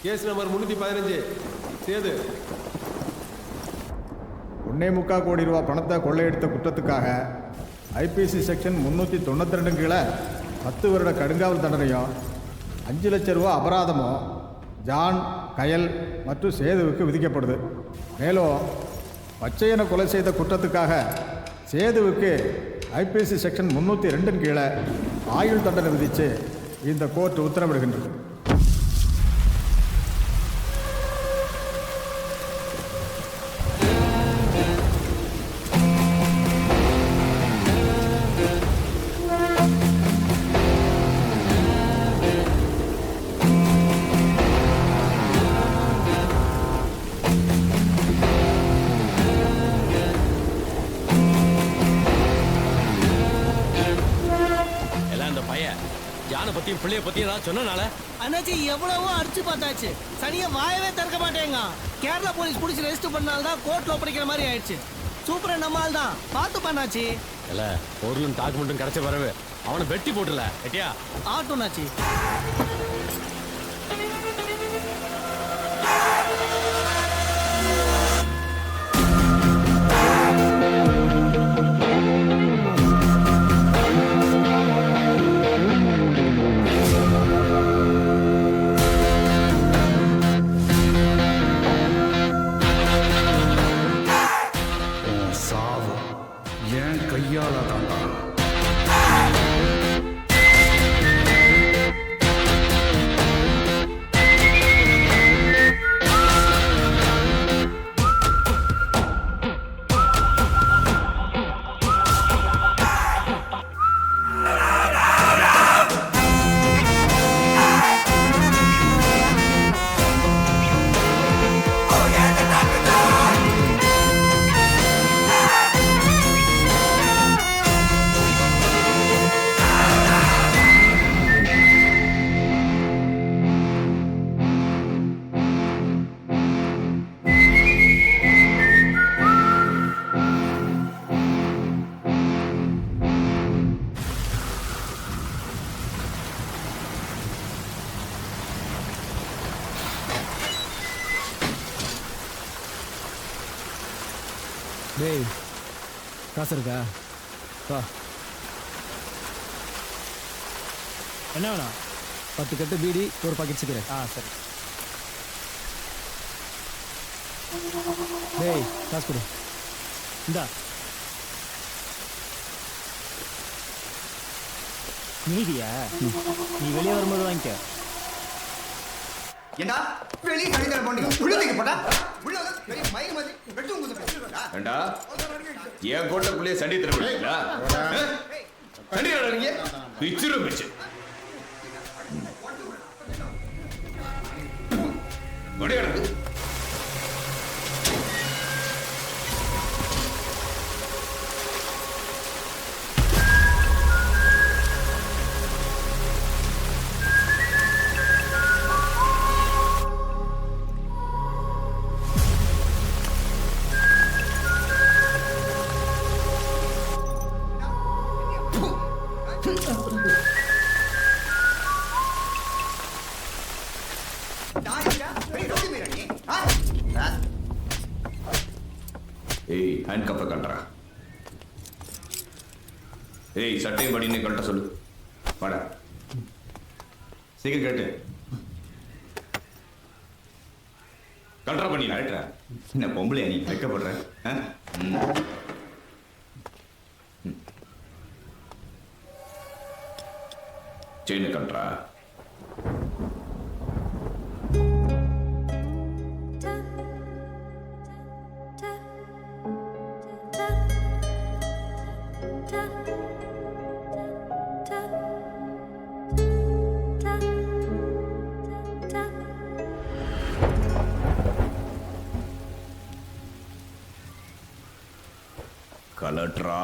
Case number 315 Setu. 1.25 கோடி ரூபா பணத்தை கொள்ளையடித்த குற்றத்துக்காக ஐபிசி செக்ஷன் 392 கீழே 10 வருட கடுங்காவல் தண்டனையும் 5 லட்சம் ரூபா அபராதமும் ஜான், கயல் மற்றும் சேதுவுக்கு விதிக்கப்படுது. மேலும் பச்சையனை கொலை செய்த குற்றத்துக்காக சேதுவுக்கு ஐபிசி செக்ஷன் 302 கீழே ஆயுள் தண்டனை விதித்து இந்த கோர்ட் உத்தரவிடுகின்றது. பிள்ளைய பத்தி நான் சொன்னனால அண்ணாச்சி எவ்வளவோ அடிச்சு பார்த்தாச்சு, சனியா வாயவே திறக்க மாட்டேங்க. கேரளா போலீஸ் புடிச்சு ரெஜிஸ்டர் பண்ணால்தான் கோர்ட்ல ஒப்படைக்கிற மாதிரி ஆயிடுச்சு. சூப்பரா நம்மால் தான் பார்த்து பண்ணாச்சு. இல்ல பொருளும் டாக்குமெண்ட்டும் கிடைச்ச வரவே அவனை வெட்டி போட்டுல எட்டியா ஆட்டோனாச்சி. டேய், காசு இருக்கா? வா. என்ன வேணாம்? 10 கட்டு பீடி, ஒரு பாக்கெட் சிகரெட். சரி. டேய், காசு கொடு. இந்தா. மீதியா? நீ வெளியே வரும்போது வாங்கிக்க. ஏண்டா வெளியே கடிதம் போனீங்க உள்ளதுக்கு போடா உள்ள பெரிய மயிர் மாதிரி வெட்டு உங்களுக்கு ஏண்டா ஏன் கோட்டக்குள்ளே சண்டி தரீங்களா? சண்டி நடறீங்க பிச்சுரு பிச்சு ஒடி நடக்கு. ஏய் ஹேண்ட் கப்பை கட்டுறா. ஏய் சட்டையும் படின்னு கட்ட சொல்லு. வாடா சீக்கிரம் கேட்டு கல்ட்ரா பண்ணி ஆயிட்டா. என்ன பொம்பளையா நீ வைக்கப்படுற? செயினை கல்ட்ரா. கலட்ரா.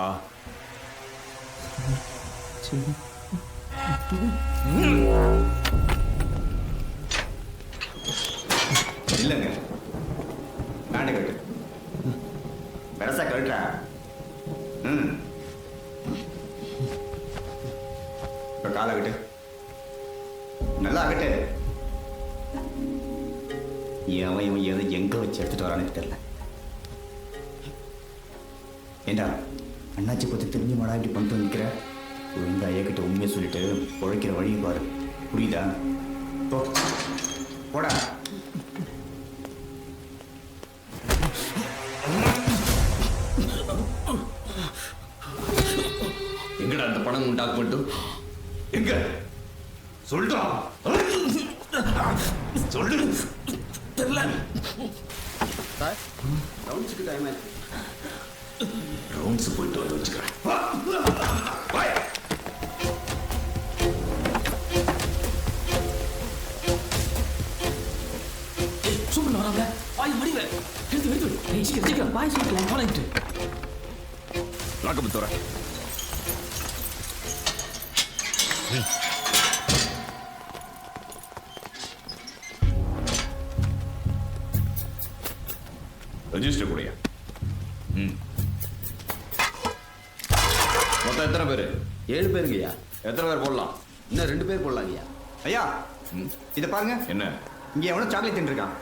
இல்லைங்க பேண்ட கட்டு பெருசா கட்டுறா. இப்ப காலை கட்டு நல்லா கட்டு. இவன் எதை எங்கே வச்சு எடுத்துட்டு வரான்னு தெரியல. ஏண்டா அண்ணாச்சி பற்றி தெரிஞ்சு மாடா இப்படி பண்ணிட்டு நிற்கிற? ஒழுங்கா ஐயாக்கிட்ட உண்மையை சொல்லிட்டு உழைக்கிற வழியை பாரு. புரியுதா? போ போடா. எங்கடா அந்த பணம் உண்டாக்க மட்டும் எங்க சொல்றா? சொல்லு. தெரியல. ரவுண்ட்ஸுக்கு டைம் ஆயிடுச்சு. ரவுண்ட்ஸ் போயிட்டு வந்து வச்சுக்கிறேன். சூப்பர் வராங்க. பாய் மடிவே எடுத்து எடுத்து ஏய் சீக்கிரம் சீக்கிரம் பாய் சீக்கிரம் போலாயிட்டு லாக்கப் தோற. ரெஜிஸ்டர் கூடிய. மொத்தம் எத்தனை பேர்? 7 பேருங்கய்யா. எத்தனை பேர் போடலாம்? இன்னும் 2 பேர் போடலாங்கய்யா. ஐயா இதை பாருங்க. என்ன? இங்கே எவனோ சாக்லேட் தின்றுருக்கான்.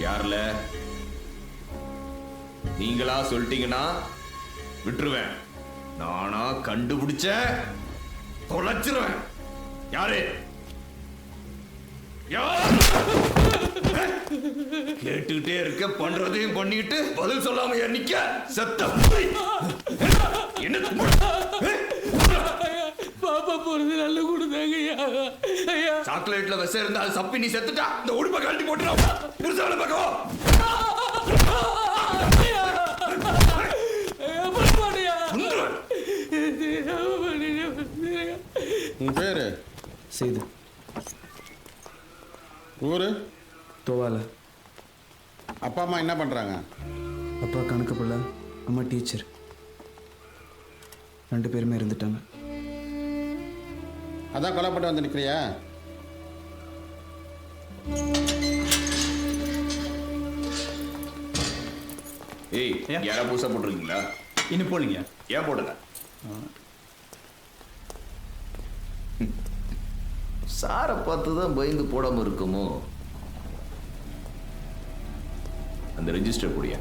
யார்ல? நீங்களா சொல்லிட்டீங்கன்னா விட்டுருவேன். நானா கண்டுபிடிச்ச தொலைச்சிருவேன். யாரு? கேட்டுக்கிட்டே இருக்க, பண்றதையும் பண்ணிட்டு பதில் சொல்லாம நிக்க. சத்தம் என்ன? பாப்பா போறது நல்ல கொடுத்தாங்க ஐயா. சாக்லேட்ல விஷம் இருந்தா அது சப்பி நீ செத்துட்டா இந்த உடுப்பை கழட்டி போட்டுறான். புருஷால பக்கவா உன் பேரு? செய்து ஊரு? தோவால. அப்பா அம்மா என்ன பண்றாங்க? அப்பா கணக்கு பிள்ளை, அம்மா டீச்சர். 2 பேருமே இருந்துட்டாங்க. அதான் கொலைப்பட்டு வந்து நிற்கிறியா? ஏய், யாரா புதுசா போட்டிருக்கீங்களா? இன்னும் போலீங்க. ஏன் போடுங்க? சாரை பார்த்து தான் பயந்து போடாம இருக்குமோ? அந்த ரெஜிஸ்டர் கூடிய.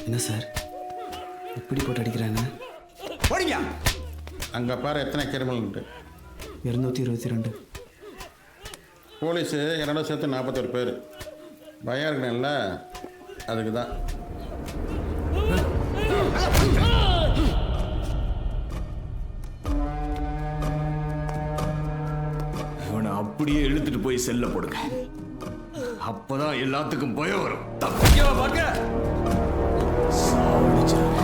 என்ன சார் இப்படி போட்டு அடிக்கிறாங்க? போடிங்க. அங்கே பாரு எத்தனை கிரிமினல்ட்டு. 222. போலீஸு என்னோட சேர்த்து 41 பேர். பயம் இருக்கணும்ல, அதுக்கு தான். இவனை அப்படியே இழுத்துட்டு போய் செல்ல போடுங்க. அப்பதான் எல்லாத்துக்கும் பயம் வரும். தப்பிக்கவா பார்க்க? சாவடிச்சாங்க.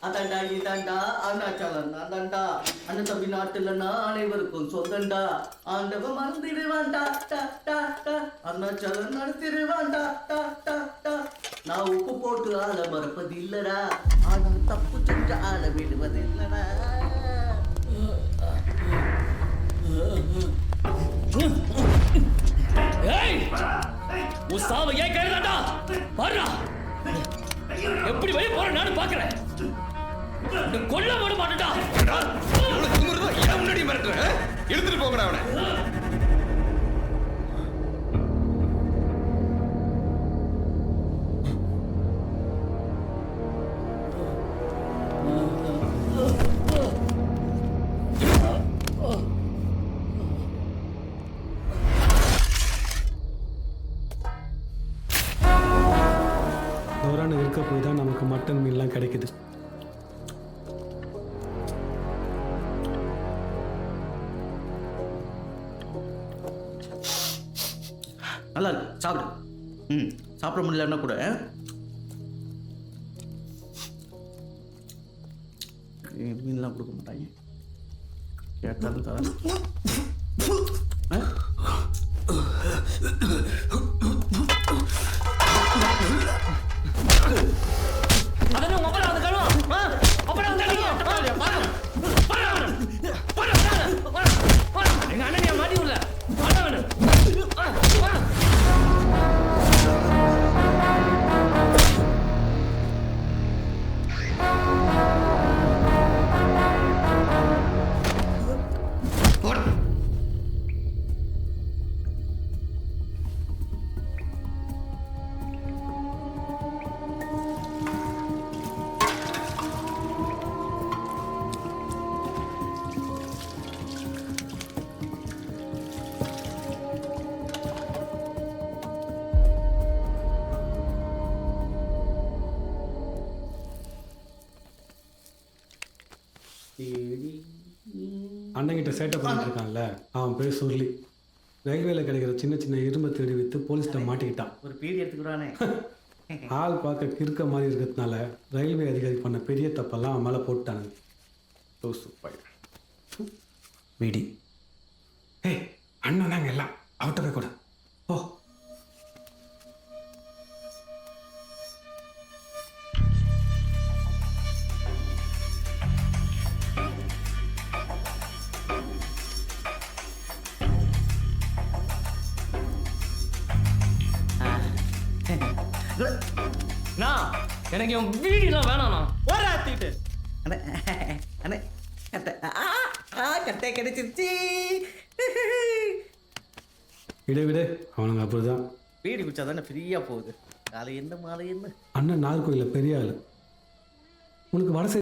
அதாண்டா இதாண்டா அருணாச்சலம் அதாண்டா அண்ணன் தம்பி நாட்டுலன்னா அனைவருக்கும் சொந்தண்டா ஆண்டவன் மறந்துடுவான்டா டா டா டா அருணாச்சலம் நடத்திடுவான்டா டா டா டா நான் உப்பு போட்டு ஆள மறப்பது இல்லடா ஆனால் தப்பு செஞ்ச ஆள விடுவது இல்லடா ஏய் உன் சாவை ஏன் கையிலடா பாருடா எப்படி வெளிய போற நானும் பாக்குறேன் கொல்ல விட மாட்டேன்டா முன்னாடி மிரட்டுற எடுத்துட்டு போங்கடா அவனை. தவறான இருக்க போய் தான் நமக்கு மட்டன் மீன்லாம் கிடைக்குது. நல்லா இருக்கு சாப்பிடு. சாப்பிட முடியலன்னா கூட மீன்லாம் கொடுக்க மாட்டாங்க. கேட்டாலும் தரேன். அதெல்லாம் உங்க அப்பா வந்து கழுவா அப்பா வந்து எங்க அண்ணன் நீ மாட்டி விடல அண்ணங்கிட்ட சேட்டை பண்ணிட்டு இருக்கான்ல, அவன் பேர் சுருளி. ரயில்வேல கிடைக்கிற சின்ன சின்ன இரும்பை தேடி விற்று போலீஸ்கிட்ட மாட்டிக்கிட்டான். ஒரு பீடி எடுத்துக்கிறானே. ஆள் பார்க்க கிறுக்க மாதிரி இருக்கிறதுனால ரயில்வே அதிகாரி பண்ண பெரிய தப்பெல்லாம் அவன் மேலே போட்டானுங்க. வீடி ஏய் அண்ணன் தாங்க எல்லாம் அவட்ட போய் கூட ஓ. எனக்கு இவன் வீடியெல்லாம் வேணாண்ணா. ஓராத்திட்டு அண்ணே கட்டை கிடைச்சிருச்சு. விடு அவனுங்க அப்படிதான். பீடி குடிச்சா தானே ஃப்ரீயாக போகுது. காலை என்ன மாலை என்ன. அண்ணன் நாகர்கோயிலில் பெரிய ஆள். உனக்கு வடசை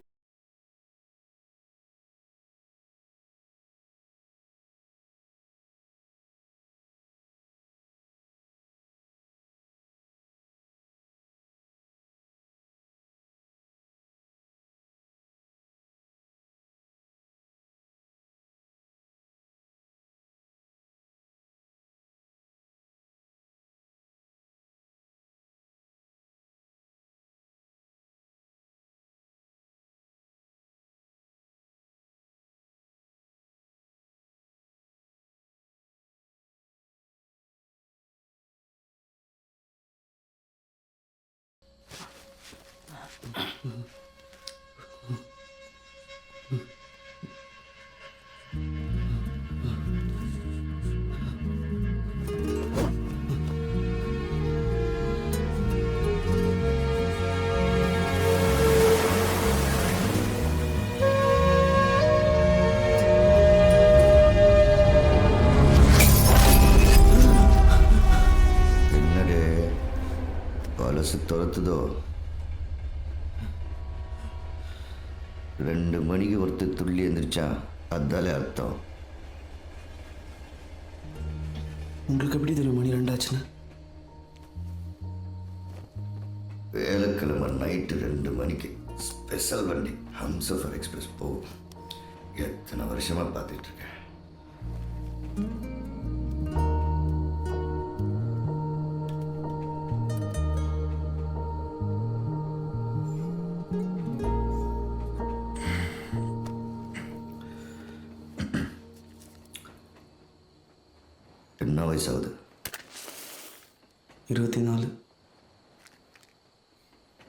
என்னடே பழசு துரத்துதோ? 2 மணிக்கு ஒருத்தர் துள்ளி எழுந்திரிச்சான், அதாலே அர்த்தம். உங்களுக்கு எப்படி தெரியும் மணி 2 ஆச்சுன்னு? வேலைக்கிழமை நைட்டு 2 மணிக்கு ஸ்பெஷல் வண்டி ஹம்சஃபர் எக்ஸ்பிரஸ் போகும். எத்தனை வருஷமா பார்த்துட்டு இருக்கேன். என்ன வயசாகுது? 24.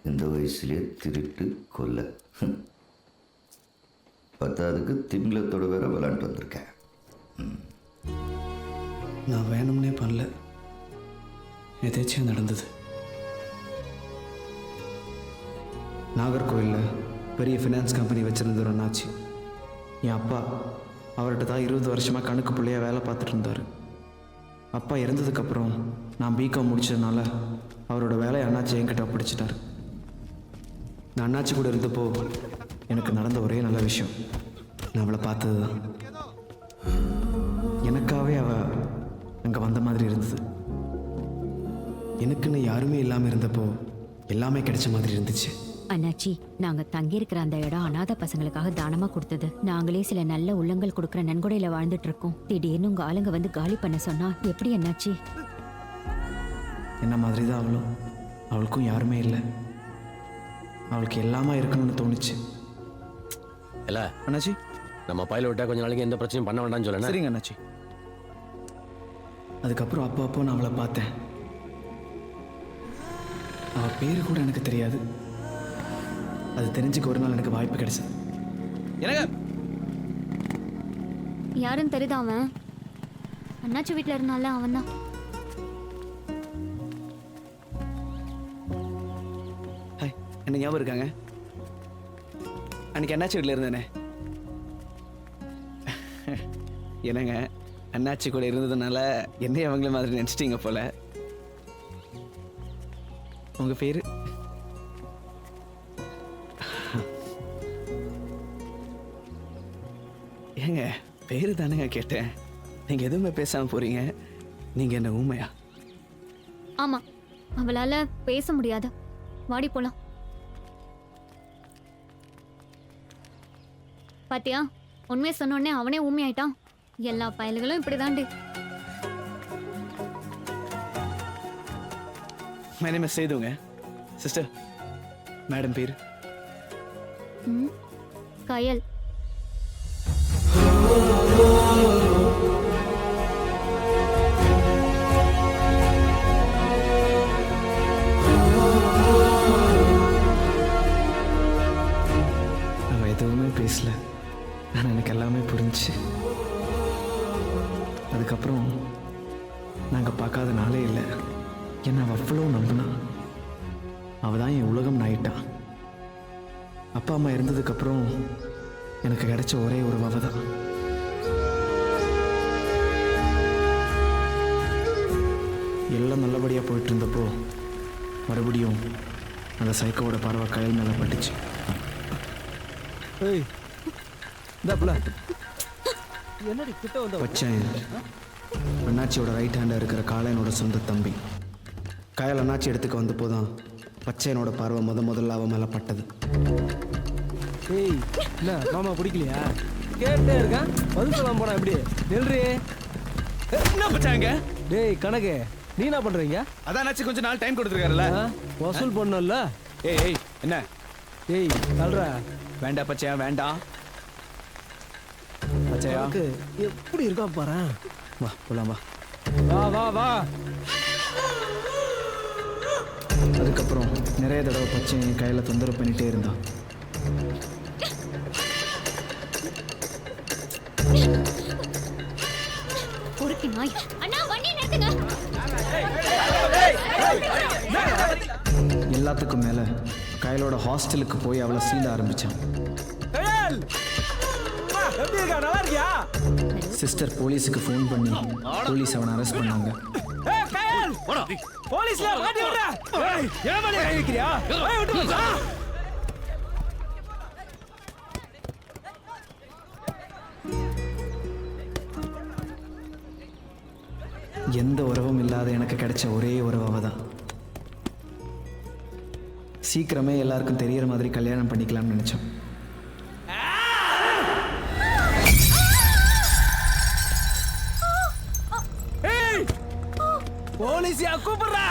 இந்த வயசுலேயே திருட்டு கொல்லை, பத்தாவதுக்கு திமிங்கலத்தோட வேற விளாண்டு வந்திருக்கேன். நான் வேணும்னே பண்ணல, எதாச்சும் நடந்தது. நாகர்கோவிலில் பெரிய ஃபினான்ஸ் கம்பெனி வச்சுருந்த ஒரு அண்ணாச்சி, என் அப்பா அவர்கிட்ட தான் 20 வருஷமாக கணக்கு பிள்ளையாக வேலை பார்த்துட்டு இருந்தார். அப்பா இறந்ததுக்கப்புறம் நான் பிகாம் முடிச்சதுனால அவரோட வேலையை அண்ணாச்சி என்கிட்ட பிடிச்சிட்டாரு. நான் அண்ணாச்சி கூட இருந்தப்போ எனக்கு நடந்த ஒரே நல்ல விஷயம் நான் அவளை பார்த்தது தான். எனக்காகவே அவள் அங்கே வந்த மாதிரி இருந்தது. எனக்குன்னு யாருமே இல்லாமல் இருந்தப்போ எல்லாமே கிடைச்ச மாதிரி இருந்துச்சு. அண்ணாச்சி, நாங்க தங்கியிருக்கிற அந்த இடம் அநாத பசங்களுக்காக தானமா கொடுத்தது. நாங்களே சில நல்ல உள்ளங்கள் கொடுக்குற நன்கொடையில வாழ்ந்துட்டு இருக்கோம். திடீர்னு உங்க ஆளுங்க வந்து காலி பண்ண சொன்னா எப்படி அண்ணாச்சி? என்ன மாதிரி தான் அவளும். அவளுக்கும் யாருமே இல்லை. அவளுக்கு எல்லாமே இருக்கணும்னு தோணுச்சு. இல்ல அண்ணாச்சி, நம்ம பையில விட்டா கொஞ்ச நாளைக்கு எந்த பிரச்சனையும் பண்ண வேண்டாம்னு சொல்லணும். சரிங்க அண்ணாச்சி. அதுக்கப்புறம் அப்போ நான் அவளை பார்த்தேன். அவள் பேரு கூட எனக்கு தெரியாது. அது தெரிஞ்சுக்க ஒரு நாள் எனக்கு வாய்ப்பு கிடைச்சது. எனக்கு யாருன்னு தெரியுதா? அவன் அண்ணாச்சி வீட்டுல இருந்தால அவன் தான். ஹாய், என்ன ஞாபகம் இருக்காங்க? அன்னைக்கு அண்ணாச்சி வீட்டில் இருந்தேனே. என்னங்க, அண்ணாச்சி கூட இருந்ததுனால என்னைய அவங்கள மாதிரி நினச்சிட்டீங்க போல. உங்க பேரு? ஏங்க, பேரு தானேங்க கேட்டேன். நீங்க எதுவுமே பேசாம போறீங்க. நீங்க என்ன ஊமையா? ஆமா, அவளால பேச முடியாது. வாடி போலாம். பாத்தியா, உண்மையை சொன்னோடனே அவனே ஊமி ஆயிட்டான். எல்லா பயல்களும் இப்படிதாண்டி. மை நேம் இஸ் சேதுங்க. சிஸ்டர், மேடம் பேரு? கயல். அவ எதுவுமே பேசல, ஆனால் எனக்கு எல்லாமே புரிஞ்சுச்சு. அதுக்கப்புறம் நாங்கள் பார்க்காத நாளே இல்லை. என்னை அவள் அவ்வளோ நம்பினா. அவள் தான் என் உலகம் ஆயிட்டான். அப்பா அம்மா இருந்ததுக்கப்புறம் எனக்கு கிடைச்ச ஒரே ஒரு அவ தான். எல்லாம் நல்லபடியாக போயிட்டு இருந்தப்போ மறுபடியும் அந்த சைக்கோவோட பார்வை கயல் மேலே பட்டுச்சு. வச்சேன். அண்ணாச்சியோட ரைட் ஹேண்டில் இருக்கிற காளையனோட சொந்த தம்பி. கயல் அண்ணாச்சி இடத்துக்கு வந்தப்போ தான் பச்சையனோட பார்வை முதல்ல அவன் மேலே பட்டது. ஏய், என்ன மாமா பிடிக்கலையா? கேட்டே இருக்கேன், பதில் சொல்லாம போனா எப்படி? நெல்றி என்ன பச்சாங்க? டேய் கணக்கு, நீ என்ன பண்றீங்க? அதான் அண்ணாச்சி கொஞ்சம் நாள் டைம் கொடுத்துருக்காருல்ல, வசூல் பண்ணல. ஏய் என்ன? ஏய் சொல்ற. வேண்டாம் பச்சையா, வேண்டாம் பச்சையா. எப்படி இருக்கா பாரு. வா போலாம், வா வா வா வா. அதுக்கப்புறம் நிறைய தடவை பச்சை என் கையில் தொந்தரவு பண்ணிகிட்டே இருந்தான். பொறுக்கி நாய். அண்ணா வண்டி நிறுத்துங்க. எல்லாத்துக்கும் மேலே கையிலோட ஹாஸ்டலுக்கு போய் அவளை சீண்ட ஆரம்பித்தான். சிஸ்டர் போலீஸுக்கு ஃபோன் பண்ணி போலீஸ் அவனை அரெஸ்ட் பண்ணாங்க. எந்த உறவும் இல்லாத எனக்கு கிடைச்ச ஒரே உறவு அவதான். சீக்கிரமே எல்லாருக்கும் தெரியற மாதிரி கல்யாணம் பண்ணிக்கலாம்னு நினைச்சோம். போலீஸியா கூப்பிடுறா?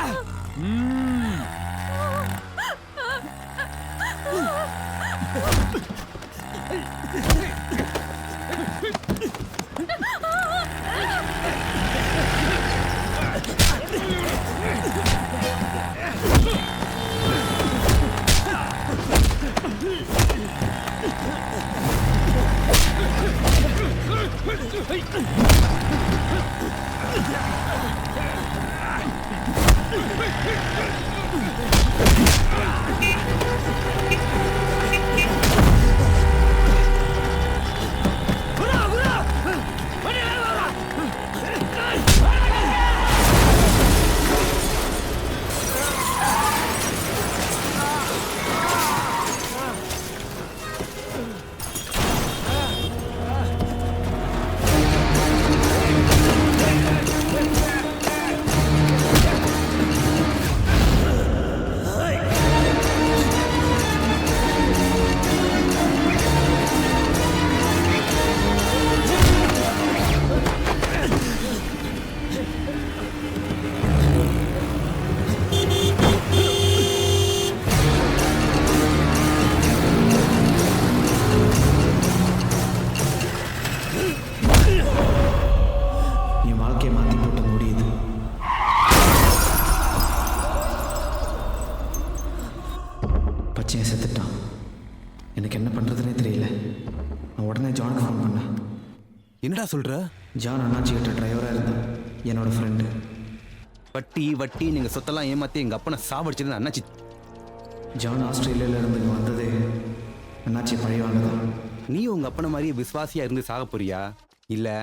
பச்சையன் செத்துட்டான். எனக்கு என்ன பண்ணுறதுனே தெரியல. நான் உடனே ஜானுக்கு ஃபோன் பண்ணேன். என்னடா சொல்ற? ஜான் அண்ணாச்சி கிட்ட டிரைவராக இருந்தான், என்னோட ஃப்ரெண்டு. வட்டி வட்டி நீங்கள் சொத்தெல்லாம் ஏமாற்றி எங்கள் அப்பனை சாவடிச்சிருந்த அண்ணாச்சி. ஜான் ஆஸ்திரேலியாவிலேருந்து இங்கே வந்தது அண்ணாச்சி பழைய வாங்க தான். நீ உங்கள் அப்பனை மாதிரி விசுவாசியாக இருந்து சாக போறியா, இல்லை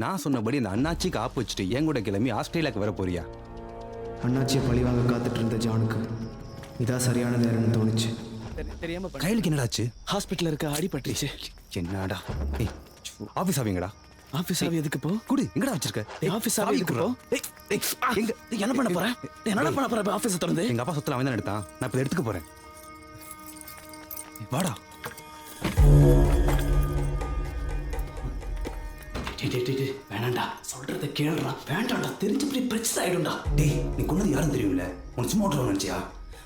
நான் சொன்னபடி அந்த அண்ணாச்சிக்கு ஆப்பு வச்சுட்டு என் கூட கிளம்பி ஆஸ்திரேலியாவுக்கு வர போறியா? அண்ணாச்சியை பழி வாங்க காத்துட்டு இருந்த ஜானுக்கு இதான் சரியான நேரம்னு தோணுச்சு. கைலுக்கு என்னடாச்சு? ஹாஸ்பிட்டலில் இருக்க அடிபட்டுச்சு. என்னடா ஆஃபீஸ் ஆவீங்கடா? ஆஃபீஸ் ஆவி எதுக்கு போ? குடு எங்கடா வச்சிருக்க? ஆஃபீஸ் ஆவி எதுக்கு போ? எங்க என்ன பண்ண போறேன்? என்ன பண்ண போறேன்? ஆஃபீஸை திறந்து எங்க அப்பா சொத்துல அவன் தான் எடுத்தான். நான் இப்போ எடுத்துக்க போறேன். வாடா. வேணாண்டா, சொல்றத கேளுடா. வேண்டாம்டா, தெரிஞ்சு பிரச்சனை ஆயிடும்டா. டேய், நீ கொண்டது யாரும் தெரியும்ல? உனக்கு சும்மா ஓட்டுறவங்க நினைச்சியா?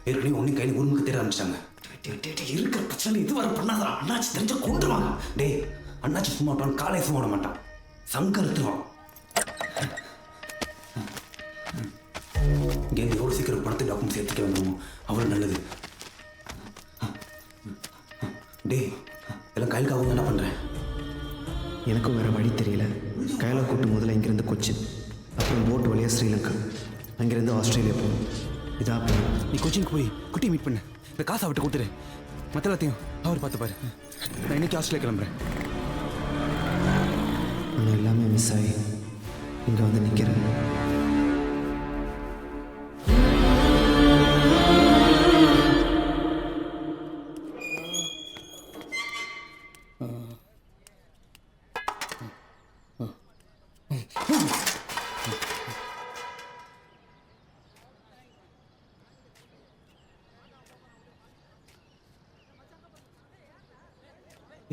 ஏற்கனவே ஒன்னும் கையில் உரிமுக்கு தேட ஆரம்பிச்சிட்டாங்க. இருக்கிற பிரச்சனை இதுவரை பண்ணாதா? அண்ணாச்சி தெரிஞ்ச கொண்டுருவாங்க. டேய், அண்ணாச்சி சும்மா விட்டான், காலை சும்மா விட மாட்டான். சங்கருத்துவான். இங்கேருந்து எவ்வளோ சீக்கிரம் பணத்தை டாக்குமெண்ட்ஸ் எடுத்துக்க வந்துடுமோ அவ்வளோ நல்லது. டேய், எல்லாம் கையிலுக்காக என்ன பண்ணுறேன்? எனக்கும் வேற வழி தெரியல. கையில கூட்டு முதல்ல இங்கிருந்து கொச்சின், அப்புறம் போட் வழியாக ஸ்ரீலங்கா, அங்கிருந்து ஆஸ்திரேலியா போகணும். இதான் பிளான். நீ கொச்சினுக்கு போய் குட்டியை மீட் பண்ணு. இந்த காசை விட்டு கொடுத்துரு. மற்ற எல்லாத்தையும் அவர் பார்த்துப்பாரு. நான் இன்னைக்கு ஆஸ்திரேலியா கிளம்புறேன். ஆனால் எல்லாமே மிஸ் ஆகி இங்கே வந்து நிற்கிறேன்.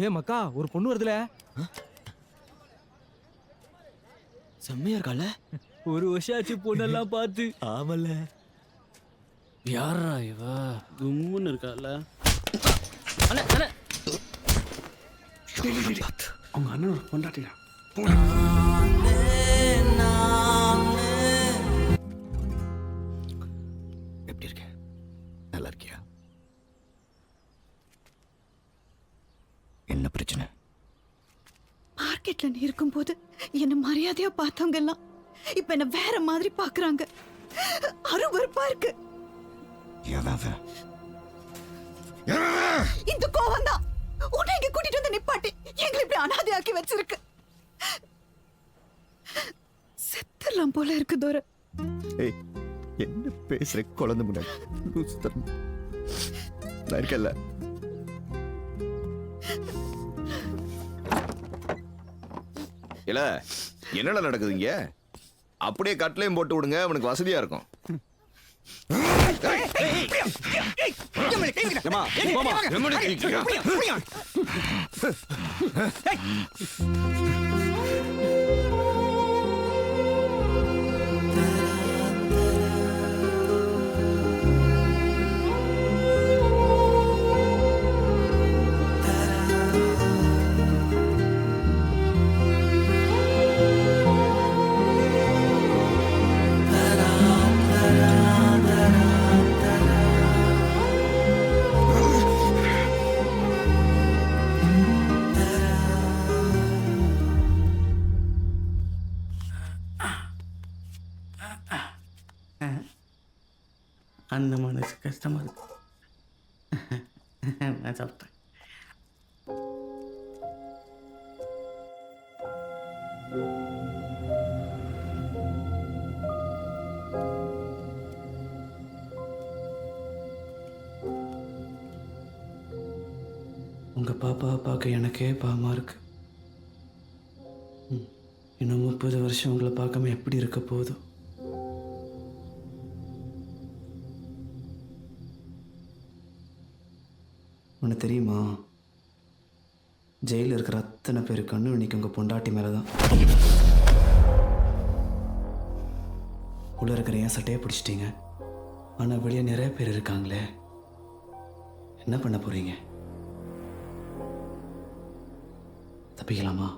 ஏ மக்கா, ஒரு பொண்ணு வருதுல. செம்மையா இருக்கால. ஒரு வருஷம் ஆச்சு பொண்ணெல்லாம் பார்த்து. ஆமல்ல. யாரா இவ? கும்முன்னு இருக்கால. அண்ணே அண்ணே, அவங்க அண்ணன் கொண்டாட்டினா. எப்படி இருக்க? மார்க்கெட்ல நீ இருக்கும்போது என்ன மரியாதையா பார்த்தவங்க எல்லாம் இப்ப என்ன வேற மாதிரி பாக்குறாங்க. அருவருப்பா இருக்கு. இந்த கோவம் தான் உன்னை இங்க கூட்டிட்டு வந்து நிப்பாட்டி எங்களை இப்படி அனாதையாக்கி வச்சிருக்கு. செத்துலாம் போல இருக்கு தோர. என்ன பேசுற குழந்தை முன்னாடி நான் இருக்கல. இல்ல என்னடா நடக்குதுங்க? அப்படியே கட்லையும் போட்டு விடுங்க, அவனுக்கு வசதியா இருக்கும். அந்த மனசு கஷ்டமா இருக்கு. நான் சாப்பிட்டேன். உங்கள் பாப்பாவை பார்க்க எனக்கே பாவமாக இருக்கு. இன்னும் 30 வருஷம் உங்களை பார்க்காம எப்படி இருக்க போதும். உனக்கு தெரியுமா, ஜெயிலில் இருக்கிற அத்தனை பேர் கண்ணு இன்னைக்கு உங்கள் பொண்டாட்டி மேலே தான். உள்ள இருக்கிற ஏன் சட்டையை பிடிச்சிட்டீங்க, ஆனால் வெளியே நிறைய பேர் இருக்காங்களே, என்ன பண்ண போகிறீங்க? தப்பிக்கலாமா?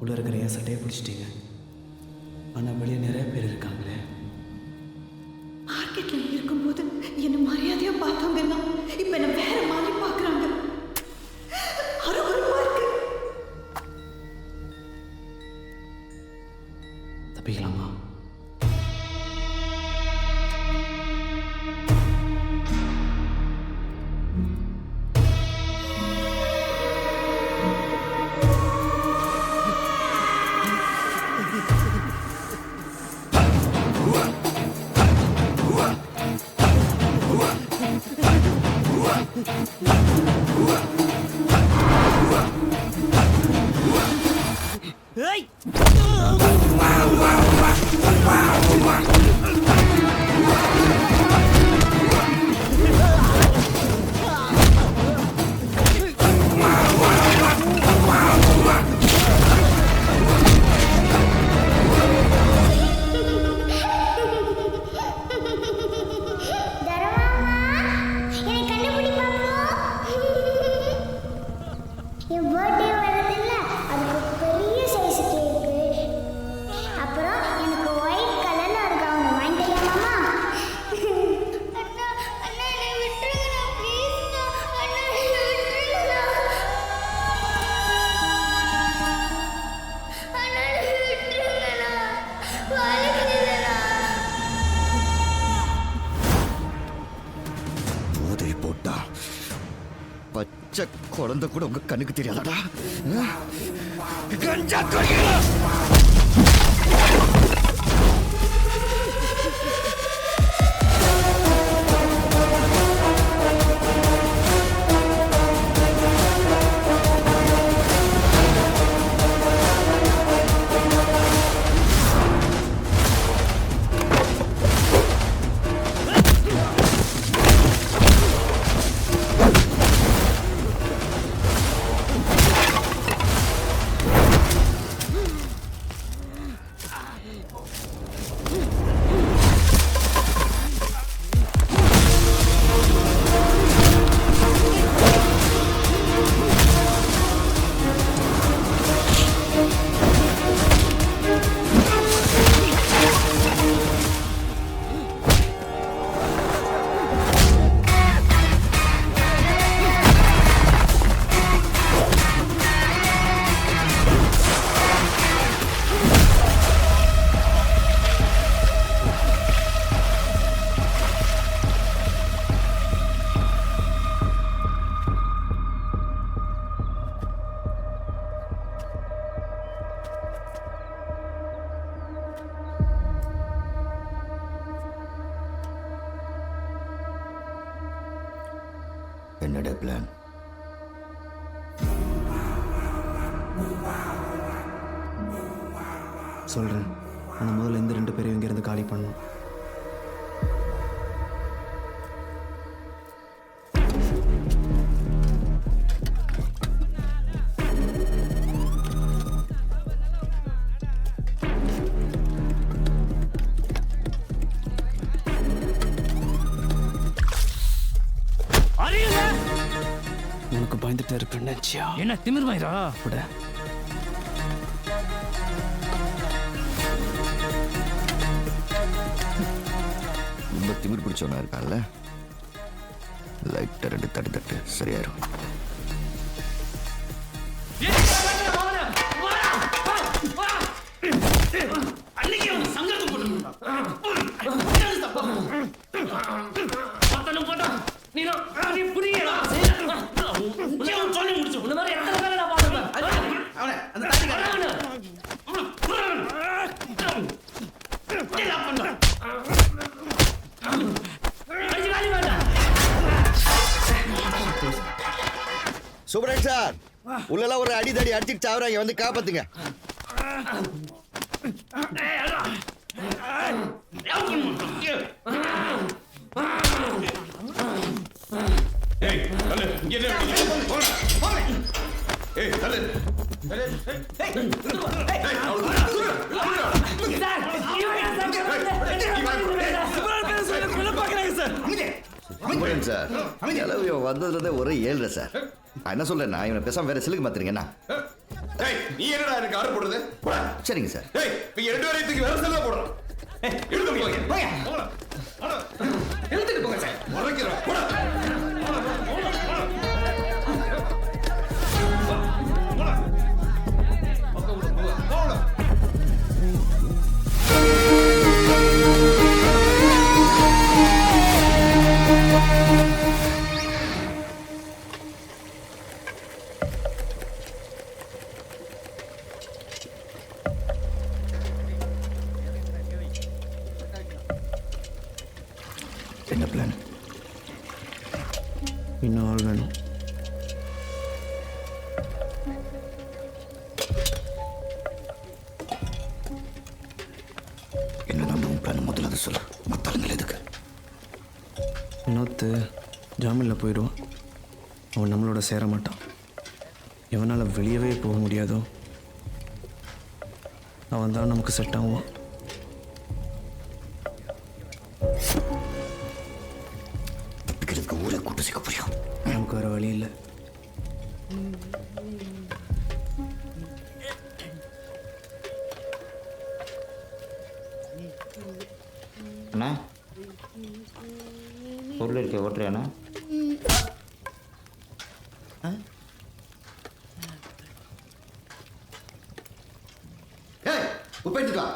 உள்ள இருக்கிற ஏன் சட்டையை பிடிச்சிட்டீங்க, ஆனால் வெளியே நிறைய பேர் இருக்காங்களே. மார்க்கெட்ல இருக்கும்போது என்ன மரியாதையா பார்த்தவங்க எல்லாம் இப்ப என்ன வேற மாதிரி பாக்குறாங்க. அருவருப்பா இருக்கு. தப்பிக்கலாமா? பச்சை குழந்தை கூட உங்க கண்ணுக்கு தெரியாதடா. என்னடா பிளான்? சொல்கிறேன், ஆனால் முதல்ல இந்த 2 பேரையும் இங்கேருந்து காலி பண்ணணும். உனக்கு பயந்துட்டு இருப்பேன் என்ன திமிர் மயிரா? விட ரொம்ப திமிர் பிடிச்சவனா இருக்கான்ல, லைட்டாக 2 தட்டு சரியாயிரும். சூப்பரன் சார், உள்ளெல்லாம் ஒரு அடிதடி அடிச்சுட்டு சாவறாங்க, வந்து காப்பாத்துங்க. சார் வந்ததுல ஒரே 7 சார். நான் என்ன சொல்றேன்னா, இவனை பேசாம வேற சிலுக்கு மாத்துறீங்கண்ணா. நீ என்னடா எனக்கு ஆர்டர் போடுறது? சரிங்க சார். இப்ப 2 பேரையும் தூக்கி வேற செல்ல போடுறோம். எழுத்துட்டு போங்க சார். முறைக்கிறோம். போடா. என்ன பிளான்? இன்னும் ஆள் வேணும். என்னதான் உன் பிளான் முதல்ல அதை சொல்லு. மத்தாளுங்கள் எதுக்கு? வினோத் ஜாமீனில் போயிடுவான். அவன் நம்மளோட சேர மாட்டான். எவனால் வெளியவே போக முடியாதோ அவன் தான் நமக்கு செட் ஆகுவான். தப்பிக்கிறதுக்கு ஊரே கூட்டு சேர்க்க புரியும். நமக்கு வேறு வழி இல்லை. அண்ணா பொருள் இருக்க ஓட்டுறியாண்ணா? உப்பு எடுத்துக்கா.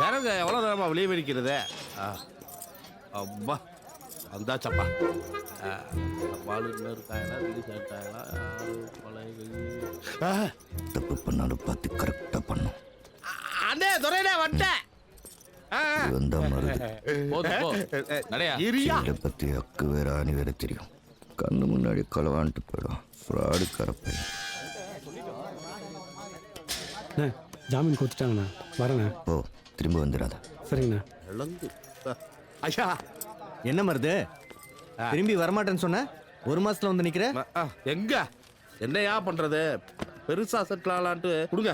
யாரங்க எவ்வளோ நேரமா வெளியே வெடிக்கிறது? அப்பா வந்தாச்சப்பா. தப்பு பண்ணாலும் பார்த்து கரெக்டாக பண்ணும். அண்ணே துரைடா வந்துட்டேன். வந்தா மருது இதை பற்றி அக்கு வேற ஆணி வேற தெரியும். கண்ணு முன்னாடி களவான்ட்டு போயிடும். ஃப்ராடு கரப்பை. ஜாமீன் கொடுத்துட்டாங்கண்ணா, வரேண்ணா. ஓ, திரும்ப வந்துடாத. சரிங்கண்ணா. ஐயா என்ன மருது, திரும்பி வரமாட்டேன்னு சொன்ன? 1 மாசத்துல வந்து நிக்கிற? எங்க என்னையா பண்றது? பெருசா செட்டில் ஆகலான்ட்டு கொடுங்க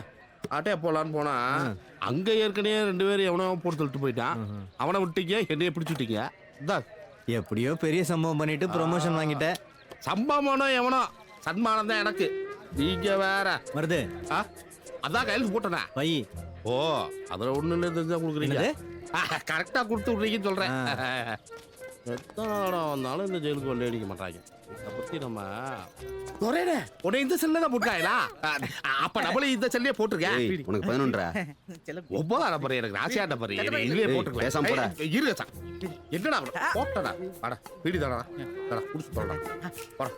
ஆட்டையா போலான்னு போனா அங்க ஏற்கனவே 2 பேரும் எவனோ போட்டு தள்ளிட்டு போயிட்டான். அவனை விட்டீங்க, என்னைய பிடிச்சுட்டீங்க. எப்படியோ பெரிய சம்பவம் பண்ணிட்டு ப்ரொமோஷன் வாங்கிட்ட. சம்பவனோ எவனோ சன்மானம் தான் எனக்கு. நீங்க வேற மருது. அதான் கையில் போட்டேன் வை. ஓ, அதுல ஒண்ணு தெரிஞ்சா கொடுக்குறீங்க. கரெக்டா கொடுத்து விட்றீங்கன்னு சொல்றேன். எத்தனை வந்தாலும் இந்த ஜெயிலுக்கு வெள்ளை அடிக்க மாட்டாங்க. இதை பத்தி நம்ம ஒரேடே உடனே இந்த செல்ல தான் போட்டாங்களா? அப்ப நம்மளே இந்த செல்லையே போட்டிருக்கேன். உனக்கு 11 ஒன்பதாம் நம்பர் எனக்கு ராசியா நம்பர் இதுலயே போட்டுருக்கேன். பேசாம போடா. இருங்க சார். என்னடா போட்டடா வாடா பீடி தாடா குடிச்சு போடா போடா.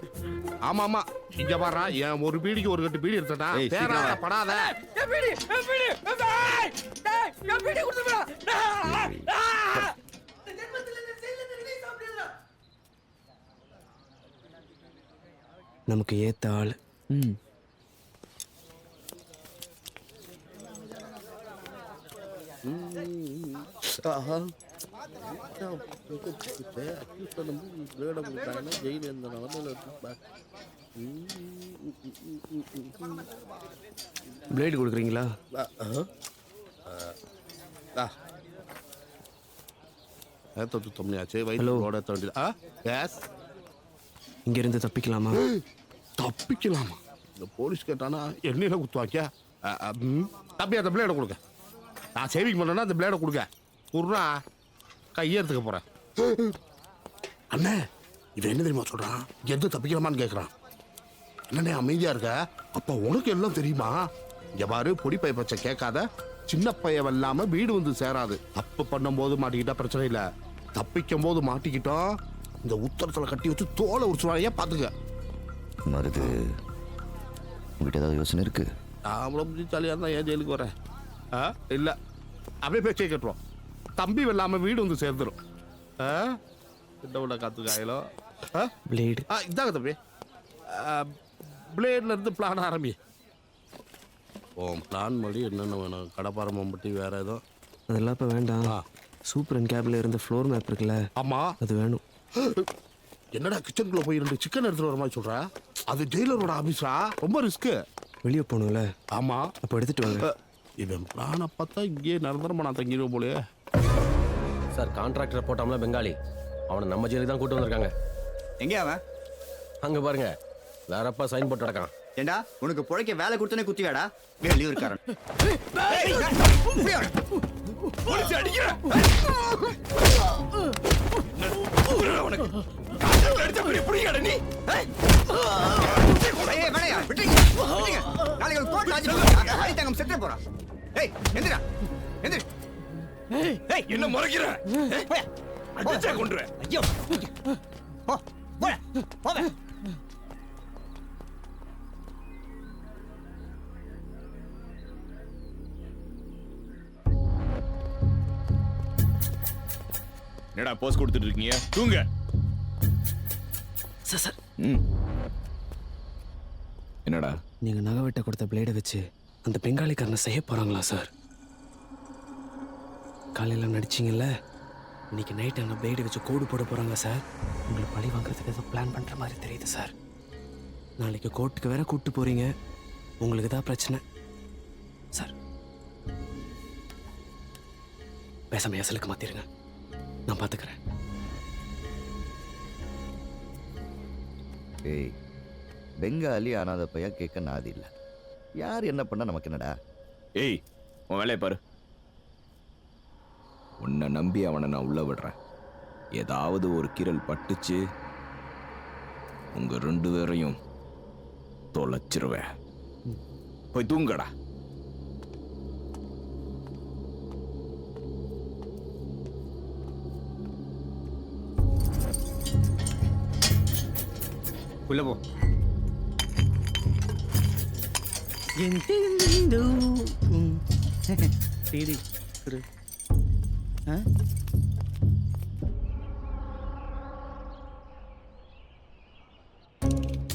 ஆமா ஆமா இங்க பாடுறா என் ஒரு பீடிக்கு ஒரு கட்டு பீடி எடுத்தா பேராத படாத. நமக்கு ஏத்த ஆள். பிளேடு கொடுக்குறீங்களா? இங்கிருந்து தப்பிக்கலாமா? தப்பிக்கலாமா? இந்த போலீஸ் கேட்டானா எண்ணெயில குத்துவாங்க. தம்பி அந்த பிளேடை கொடுங்க. நான் சேவிங் பண்ணேன்னா அந்த பிளேடை கொடுங்க. குர்ரா கையெடுத்துக்க போறேன். அண்ணே இவன் என்ன தெரியுமா சொல்றான்? எது தப்பிக்கலாமான்னு கேட்கறான். என்னண்ணே அமைதியா இருக்க? அப்ப உனக்கு எல்லாம் தெரியுமா? இங்க பாரு பொடி பை பச்சை கேட்காத. சின்ன பையன் இல்லாம வீடு வந்து சேராது. தப்பு பண்ணும் போது மாட்டிக்கிட்டா பிரச்சனை இல்லை. தப்பிக்கும் போது மாட்டிக்கிட்டோம் இந்த உத்தரத்துல கட்டி வச்சு தோலை உரிச்சுவாங்க. பாத்துக்க மருது உங்ககிட்ட ஏதாவது யோசனை இருக்கு? அவ்வளோ ஜாலியாக இருந்தால் ஏன் ஜெயிலுக்கு வரேன்? இல்லை அப்படியே பேச்சே கேட்டுருவோம். தம்பி வெல்லாமல் வீடு வந்து சேர்ந்துடும். என்ன விட காத்துக்காயிலோ பிளேடு இதாங்க தம்பி. பிளேட்ல இருந்து பிளான் ஆரம்பி. பிளான் படி என்னென்ன வேணும்? கடப்பாறை மம்பட்டி வேற ஏதோ அதெல்லாம் இப்போ வேண்டாம். சூப்பர் அண்ட் கேப்ல இருந்த ஃப்ளோர் மேப் இருக்குல்ல? ஆமாம் அது வேணும். என்னடா கிச்சனுக்குள்ள போய் 2 சிக்கன் எடுத்துட்டு வர மாதிரி சொல்ற? அது ஜெயிலரோட ஆபீஸா? ரொம்ப ரிஸ்க். வெளியே போகணும்ல? ஆமா அப்போ எடுத்துட்டு வாங்க. இவன் பிளானை பார்த்தா இங்கே நிரந்தரமா நான் தங்கிடுவோம் போலயே. சார் கான்ட்ராக்டர் போட்டோம்ல பெங்காலி, அவனை நம்ம ஜெயிலுக்கு தான் கூட்டு வந்திருக்காங்க. எங்கே அவன்? அங்க பாருங்க வேறப்பா சைன் போட்டு நடக்கான். ஏண்டா உனக்கு புழைக்க வேலை கொடுத்தனே குத்தியாடா? வெளியூர்காரன். என்ன முறைக்கிற? கொண்டு ஐயோ என்னடா போஸ் கொடுத்துட்டு இருக்கீங்க? தூங்க. சார் என்னடா நீங்க நகை வெட்ட கொடுத்த பிளேடை வச்சு அந்த பெங்காலிக்காரனை செய்ய போறாங்களா சார்? காலையில நடிச்சிங்கல்ல, இன்னைக்கு நைட் அந்த பிளேடை வச்சு கோடு போட போறாங்க சார். உங்களை பழி வாங்குறதுக்கு ஏதோ பிளான் பண்ற மாதிரி தெரியுது சார். நாளைக்கு கோர்ட்டுக்கு வேற கூப்பிட்டு போறீங்க. உங்களுக்கு தான் பிரச்சனை சார். பேசாம எசலுக்கு மாத்திருங்க, நான் பாத்துக்கிறேன். ஏய் பெங்காலி அனாத பையா கேட்க நாதி இல்லை. யார் என்ன பண்ணா நமக்கு என்னடா? ஏய் உன் வேலையை பாரு. உன்னை நம்பி அவனை நான் உள்ள விடுறேன். ஏதாவது ஒரு கீரல் பட்டுச்சு உங்க 2 பேரையும் தொலைச்சிருவேன். போய் தூங்கடா. உள்ள போ.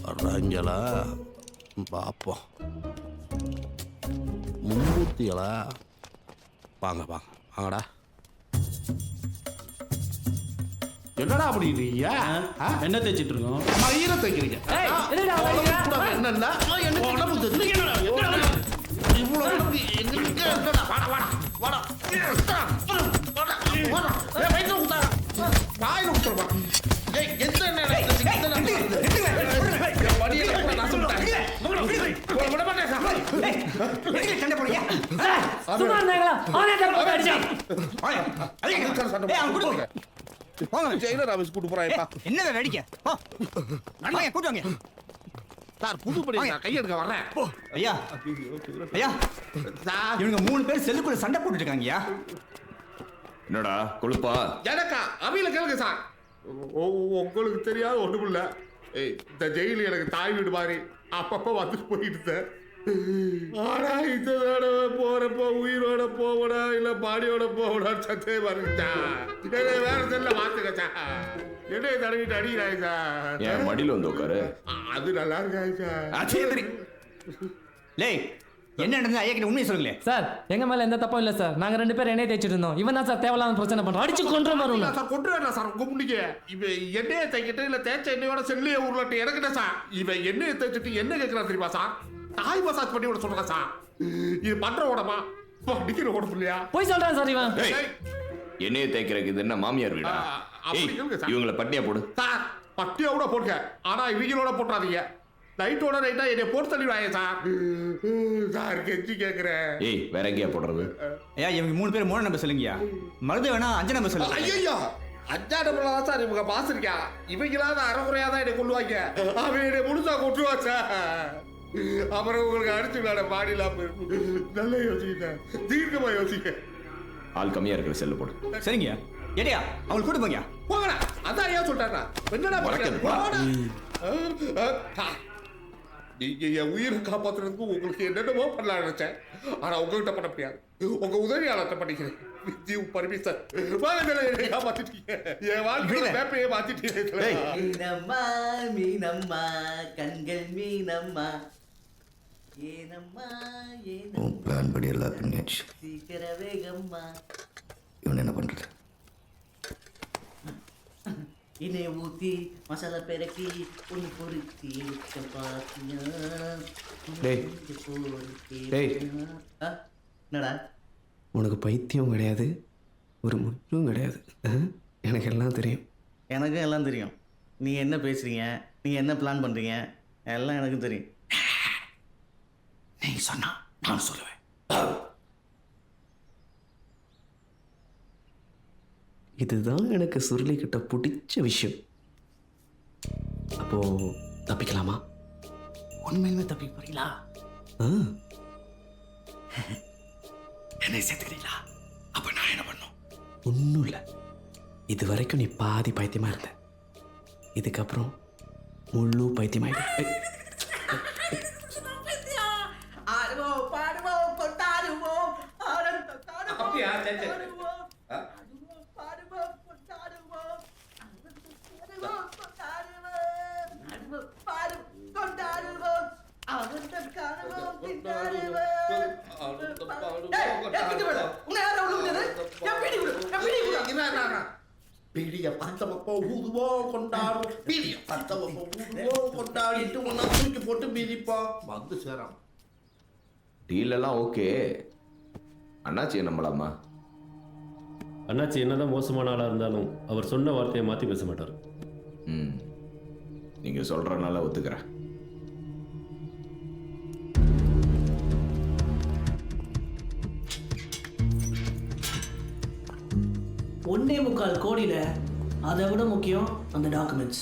வர்றாங்களா பார்ப்போம். மும்மூர்த்திகளா? வாங்க வாங்க வாங்கடா. என்னடா அப்படின்றீங்க? என்ன தேய்ச்சிட்டு இருக்கோம்? மயிரை தைக்கிறீங்க. என்னன்னா இவ்வளோ ஜெயிலர் ஆஃபீஸ் கூட்டு போறாயப்பா. என்ன நடிக்க கூட்டு வாங்க சார் புது படி கையெடுக்க வர்றேன். ஐயா ஐயா இவங்க 3 பேர் செல்லுக்குள்ள சண்டை போட்டுட்டு இருக்காங்கய்யா. என்னடா கொழுப்பா? எனக்கா அவையில கேளுங்க சார். உங்களுக்கு தெரியாத ஒண்ணுமில்ல. இந்த ஜெயிலு எனக்கு தாய் வீடு மாதிரி அப்பப்போ வந்துட்டு போயிட்டு சார். ஆனா இந்த தடவை போறப்போ உயிரோட போவடா இல்ல பாடியோட போவடா சந்தேகமா இருக்குச்சா. வேற செல்ல மாத்துக்கச்சா. என்ன தடவிட்டு அடிக்கிறாங்க சார். என் மடியில வந்து உட்காரு. அது நல்லா இருக்காங்க சார். சரி லே என்ன நடந்தது ஐயா கிட்ட உண்மையை சொல்லுங்களே. சார் எங்க மேல எந்த தப்பும் இல்ல சார். நாங்க 2 பேரும் எண்ணெய் தேய்ச்சிட்டு இருந்தோம். இவன் தான் சார் தேவையில்லாம பிரச்சனை பண்றான். அடிச்சு கொன்ற மாதிரி சார். கொண்டு வேண்டாம் சார். கும்பிடிக்க இவன் எண்ணெயை தேய்க்கிட்டு இல்ல தேய்ச்ச எண்ணெயோட செல்லையே உருளாட்டு எனக்கிட்ட சார். இவன் எண்ணெயை தேய்ச்சிட்டு என்ன கேட்கறான் தெரியுமா சார்? தாய் மசாஜ் பண்ணி விட சொல்றான் சார். இது பண்ற உடம்பா அடிக்கிற உடம்பு இல்லையா? போய் சொல்றான் சார் இவன். எண்ணெயை தேய்க்கிறதுக்கு இது என்ன மாமியார் வீடா? இவங்களை பட்டியா போடு சார். பட்டியா கூட போடுங்க. ஆனா இவங்களோட போட்டுறாதீங்க. நைட்டோட நைட்டா என்னை போட்டு தள்ளிடுவாங்க சார். சார் கெஞ்சி கேட்கிறேன். ஏய் வேற எங்கேயா போடுறது? ஐயா இவங்க 3 பேர் 3 நம்பர் சொல்லுங்கய்யா. மருது வேணா 5 நம்பர் சொல்லுங்க. ஐயோ 5 நம்பர்ல தான் சார் இவங்க பாஸ் இருக்கா. இவங்களாவது அறகுறையா தான் என்னை கொள்ளுவாங்க. அவன் என்னை முழுசா கொட்டுவா சார். அப்புறம் உங்களுக்கு அடிச்சு விளையாட பாடிலாம் போயிருக்கும். நல்லா யோசிக்க, தீர்க்கமா யோசிக்க. ஆள் கம்மியா இருக்கிற செல்லு போடு. சரிங்க ஏடியா அவங்க கூட்டு போங்க. போங்கடா. அதான் ஏன் சொல்றாங்க. என்னடா நீங்க என் உயிரை காப்பாத்துறதுக்கு உங்களுக்கு என்னென்னமோ பண்ணலாம் நினைச்சேன். ஆனா உங்ககிட்ட பண்ண முடியாது. உங்க உதவியாளர்கிட்ட பண்ணிக்கிறேன். பர்மிஷன் என்னை காப்பாத்திட்டீங்க. என் வாழ்க்கையில பேப்பையே மாத்திட்டீங்க. மீனம்மா மீனம்மா கண்கள் மீனம்மா ஏனம்மா உன் பிளான் படி எல்லாம் பண்ணியாச்சு. சீக்கிர வேகம்மா. இவன் என்ன பண்றது? இதை ஊத்தி மசாலா பெருக்கி ஒன்று பொறுத்தி பாத்தியா. டேய் டேய் என்னடா உனக்கு பைத்தியம் கிடையாது, ஒரு முற்றும் கிடையாது. எனக்கு எல்லாம் தெரியும். எனக்கும் எல்லாம் தெரியும். நீங்கள் என்ன பேசுகிறீங்க, நீங்கள் என்ன பிளான் பண்ணுறீங்க, எல்லாம் எனக்கும் தெரியும். நீ சொன்னா நான் சொல்லுவேன். இதுதான் எனக்கு சுருளிக்கிட்ட பிடிச்ச விஷயம். அப்போ தப்பிக்கலாமா? உண்மையிலுமே தப்பிக்க போறீங்களா? என்னை சேர்த்துக்கிறீங்களா? அப்ப நான் என்ன பண்ணும்? ஒன்றும் இல்லை. இது வரைக்கும் நீ பாதி பைத்தியமா இருந்த. இதுக்கப்புறம் முழு பைத்தியமாயிடு. ஆடுவோம் பாடுவோம் கொண்டாடுவோம் பீடிய பத்தவப்போ ஊதுவோம் கொண்டாடுவோம். பீடிய பத்தவப்போ ஊதுவோம் கொண்டாடிட்டு ஒன்னா தூக்கி போட்டு மிதிப்போம். வந்து சேராம். டீலெல்லாம் ஓகே. அண்ணாச்சி நம்பலாமா? அண்ணாச்சி என்னதான் மோசமான ஆளாக இருந்தாலும் அவர் சொன்ன வார்த்தையை மாற்றி பேச மாட்டார். நீங்க சொல்றதுனால ஒத்துக்கிறேன். $1.25 கோடியில அதை விட முக்கியம் அந்த டாக்குமெண்ட்ஸ்.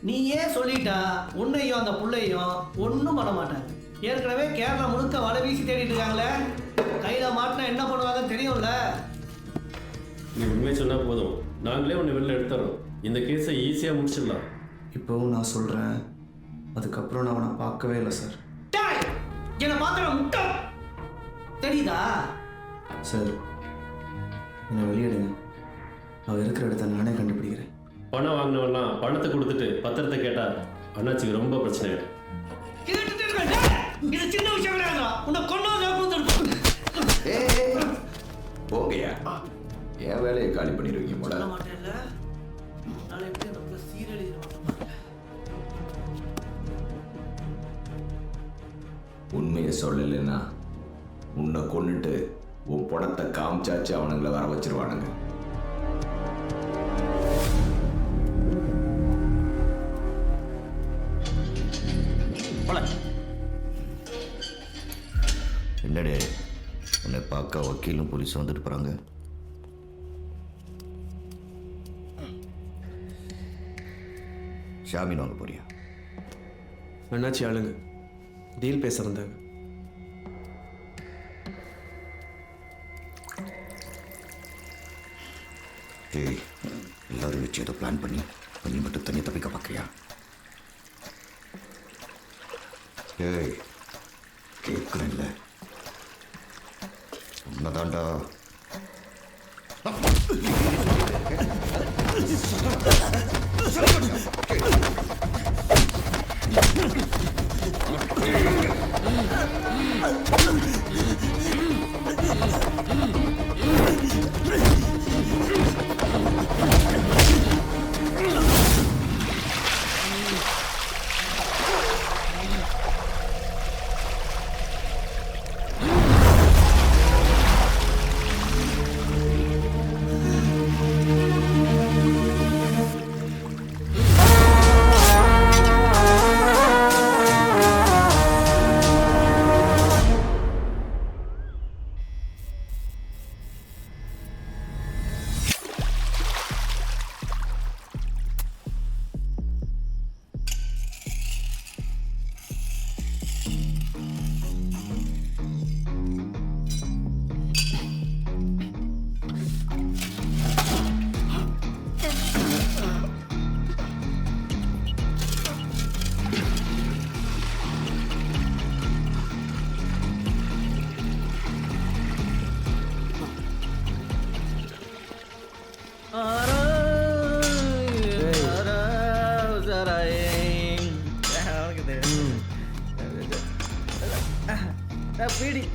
நீ ஏன் சொல்லிட்டா உன்னையும் அந்த புள்ளையும் ஒன்றும் பண்ண மாட்டாங்க. ஏற்கனவே கேரளா முழுக்க வலை வீசி தேடிட்டு இருக்காங்களே. கையில் மாட்டினா என்ன பண்ணுவாங்கன்னு தெரியும்ல. நீ உண்மையை சொன்னால் போதும், நாங்களே உன்னை வெளில எடுத்துறோம். இந்த கேஸை ஈஸியாக முடிச்சிடலாம். இப்போவும் நான் சொல்கிறேன், அதுக்கப்புறம் நான் அவனை பார்க்கவே இல்லை சார். என்னை பார்க்குற முட்டை தெரியுதா சார்? என்னை வெளியிடுங்க. அவன் இருக்கிற இடத்த நானே கண்டுபிடிக்கிறேன். பணம் வாங்கினவெல்லாம் பணத்தை கொடுத்துட்டு பத்திரத்தை கேட்டால் அண்ணாச்சிக்கு ரொம்ப பிரச்சனை ஆகிடும். இது சின்ன விஷயம் கிடையாது. உன்னை கொண்டாந்து போங்கயா, என் வேலையை காலி பண்ணிடுவீங்க போல. உண்மையை சொல்லலைன்னா உன்னை கொண்டுட்டு உன் படத்தை காமிச்சாச்சு அவனுங்களை வர வச்சிருவானுங்க. என்னடே உன்னை பார்க்க வக்கீலும் போலீஸும் வந்துட்டு போகிறாங்க. ஷாமின் வாங்க போறியா? அண்ணாச்சி ஆளுங்க டீல் பேச வந்தாங்க. டேய், எல்லாரும் வச்சு ஏதோ பிளான் பண்ணி நீ மட்டும் தனியாக தப்பிக்க பார்க்குறியா? டேய், கேட்குறேன்ல, உன்னதாண்டா.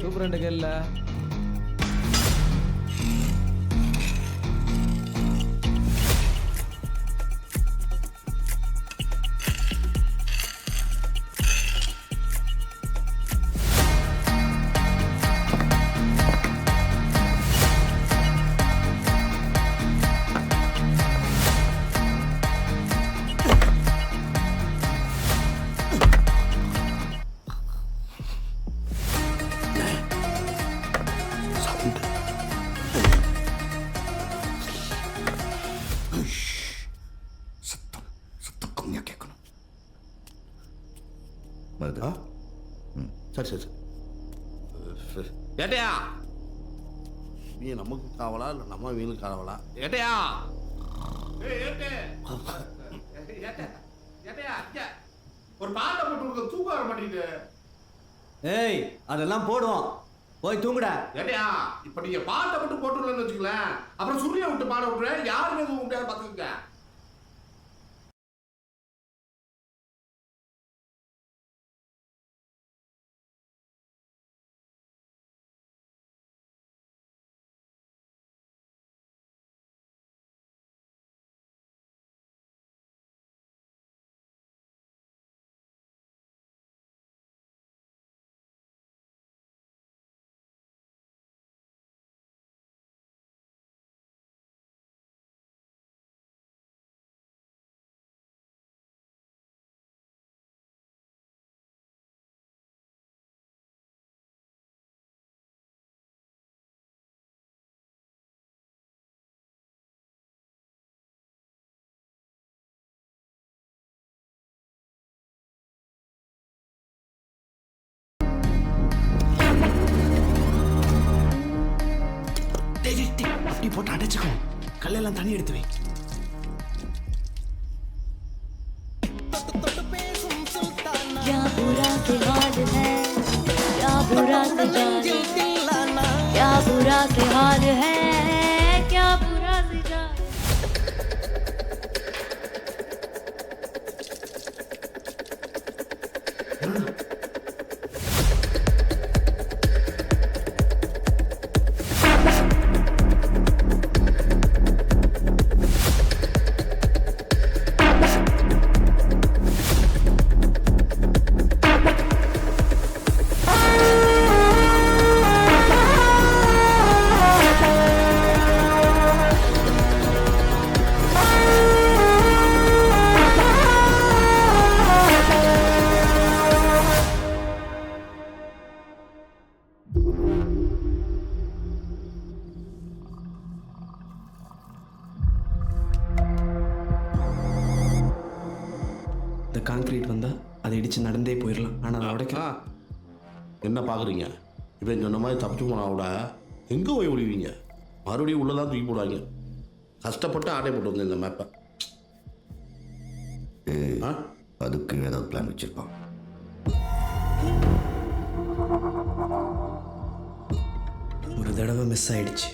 சூப்பர் கேள்ல சரி சரி சரி. ஏட்டையா, நீ நமக்கு காவலா இல்லை நம்ம வீணுக்கு காவலா? ஏட்டையா, ஒரு பாட்டை போட்டு கொடுக்க தூக்கம் வர மாட்டேங்குது. ஏய், அதெல்லாம் போடுவோம், போய் தூங்குடா. ஏட்டையா, இப்ப நீங்க பாட்டை மட்டும் போட்டுள்ளன்னு வச்சுக்கலேன், அப்புறம் சுருளியை விட்டு பாட விட்டுறேன், யாருமே தூங்க முடியாது பார்த்துக்கங்க. அப்படி போட்டு அடைச்சுக்கோ, கல்லெல்லாம் தண்ணி எடுத்து வை. क्या बुरा से हाल है, क्या बुरा से क्या बुरा से हाल है, क्या बुरा से ஓட்டிகிட்டு வந்தால் அதை இடித்து நடந்தே போயிடலாம். ஆனால் அதை உடைக்க என்ன பார்க்குறீங்க? இவன் சொன்ன மாதிரி தப்பிச்சு போனால் விட எங்கே போய் ஒழிவீங்க? மறுபடியும் உள்ளதான் தூக்கி போடுவாங்க. கஷ்டப்பட்டு ஆட்டை போட்டு வந்தேன் இந்த மேப்பை. அதுக்கு ஏதாவது பிளான் வச்சிருப்பான். ஒரு தடவை மிஸ் ஆயிடுச்சு,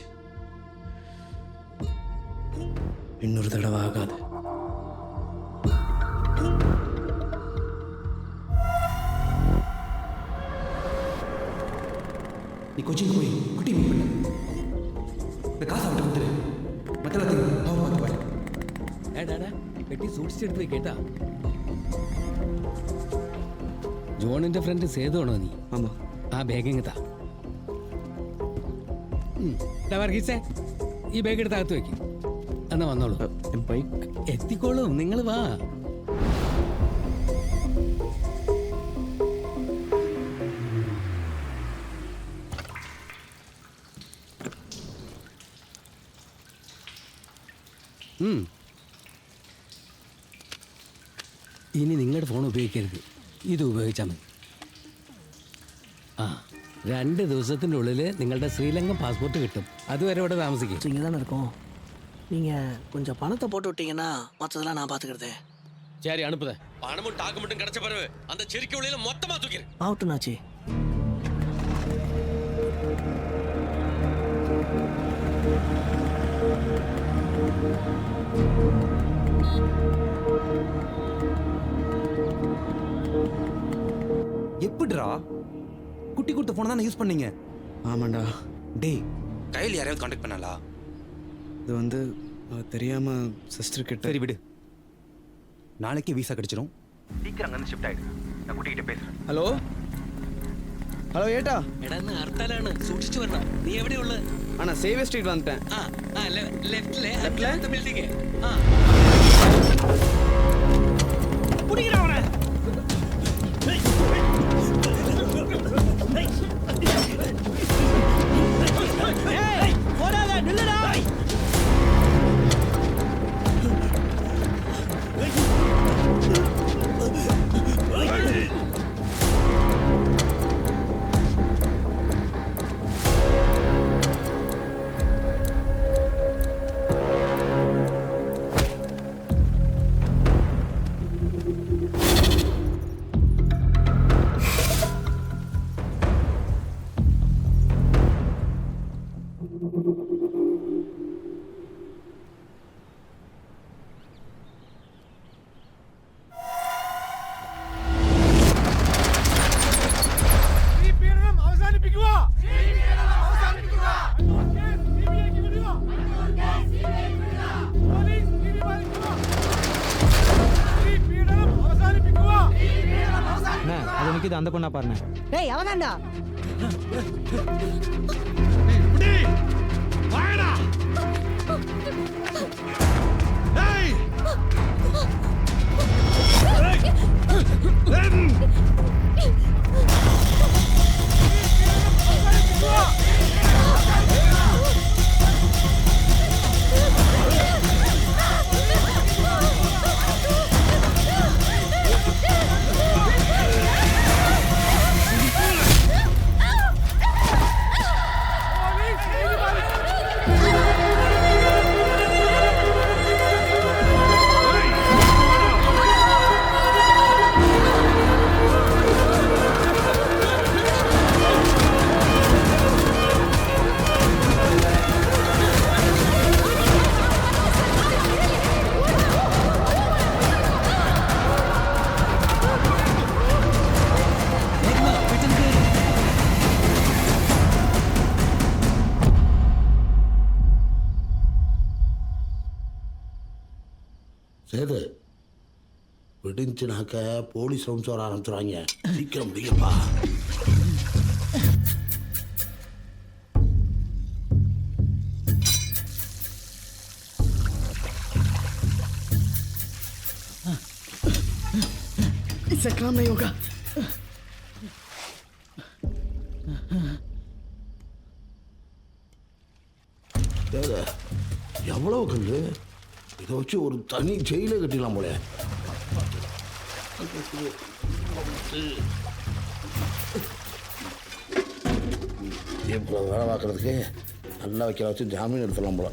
இன்னொரு தடவை ஆகாது. நீ கொச்சின் போய் குட்டி மீட் பண்ணு. இந்த காசை விட்டு வந்துடு. மற்றெல்லாத்தையும் பார்த்து பாரு. ஏடாடா പെട്ടി സൂക്ഷിച്ചെടുത്ത് വെക്കേട്ടാ. ജോണിന്റെ ഫ്രണ്ട് സേതുവാണോ നീ? ആമാ. ആ ബാഗ് എങ്ങത്താ വർഗീസേ, ഈ ബാഗ് എടുത്ത് അകത്ത് വെക്കും. എന്നാ വന്നോളൂ. ബൈക്ക് എത്തിക്കോളും, നിങ്ങൾ വാ. ഇനി നിങ്ങളുടെ ഫോൺ ഉപയോഗിക്കരുത്, ഇത് ഉപയോഗിച്ചാൽ മതി. ആ 2 ദിവസത്തിൻ്റെ ഉള്ളിൽ നിങ്ങളുടെ ശ്രീലങ്കൻ പാസ്പോർട്ട് കിട്ടും. അതുവരെ ഇവിടെ താമസിക്കും. இங்கே தானே இருக்கோம். நீங்கள் கொஞ்சம் பணத்தை போட்டு விட்டீங்கன்னா மற்றதெல்லாம் நான் பார்த்துக்கிறதே. சரி அனுப்புதேன். பணமும் டாக்குமெண்ட்டும் கிடைச்ச பிறகு அந்த செருக்கி உள்ள மொத்தமாக தூக்கிறேன். ஆகட்டும்னாச்சு. எப்படிரா குட்டி கொடுத்த ஃபோனை தானே யூஸ் பண்ணீங்க? ஆமாண்டா. டேய், கையில் யாரையாவது காண்டாக்ட் பண்ணாலா? இது வந்து தெரியாமல் சிஸ்டர் கிட்ட. சரி விடு, நாளைக்கே வீசா கிடைச்சிடும். சீக்கிரம் அங்கே ஷிஃப்ட் ஆகிடு. நான் குட்டிக்கிட்ட பேசுகிறேன். ഹലോ ഹലോ ഏട്ടാ. എടാ ഹർത്താലാണ്, സൂക്ഷിച്ചു വരണം. നീ എവിടെയുള്ളത്? ஆ நான் சேவே ஸ்ட்ரீட் வந்துட்டேன். ലെഫ്റ്റിലെ അടുത്ത ബിൽഡിംഗ്. பிடிக்கிறவன போடாத, நில்லுடா. அது நிற்கிது, அந்த பொண்ணா பாருங்க. டேய் அவதான்டா. வாடா. ஏய் சேது, விடிஞ்சுனாக்க போலீஸ் ரவுண்ட்ஸ் வர ஆரம்பிச்சுறாங்க. சீக்கிரம் முடியப்பா. इससे काम नहीं होगा. சேது, எவ்வளவு கல்லு? இதை வச்சு ஒரு தனி ஜெயிலே கட்டிடலாம் போல. இப்போ வேலை பார்க்குறதுக்கு நல்லா வைக்கிற வச்சு ஜாமீன் எடுத்துடலாம் போல.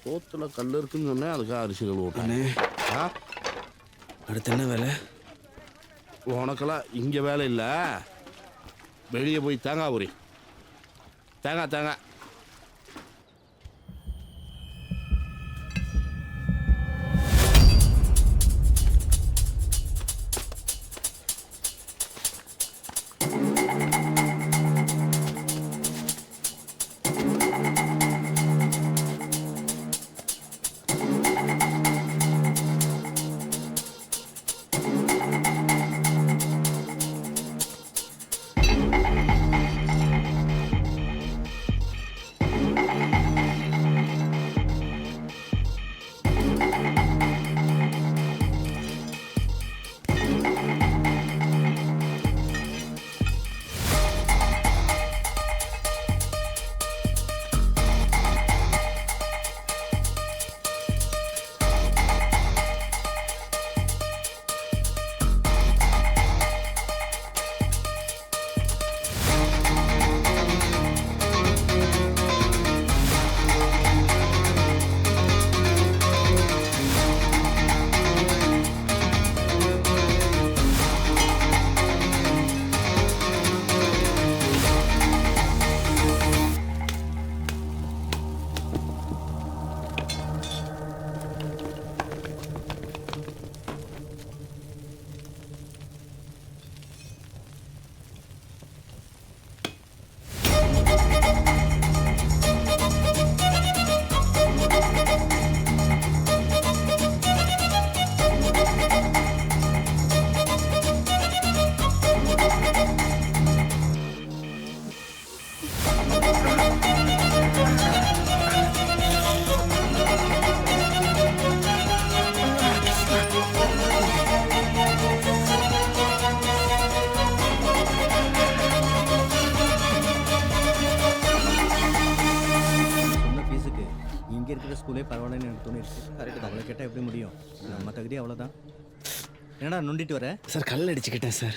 சோத்துல கல் இருக்குன்னு சொன்னேன், அதுக்காக அரிசிகள் ஓட்டுனே. அடுத்து என்ன வேலை? உனக்கெல்லாம் இங்கே வேலை இல்லை, வெளியே போய் தேங்காய் உரி. தேங்காய் தேங்காய் ஸ்கூலே பரவாயில்லன்னு எனக்கு தோணிடுச்சு. கரெக்ட் தான். அவளை கேட்டால் எப்படி முடியும்? நம்ம தகுதி அவ்வளோதான். என்னடா நொண்டிட்டு வர? சார் கல் அடிச்சுக்கிட்டேன் சார்.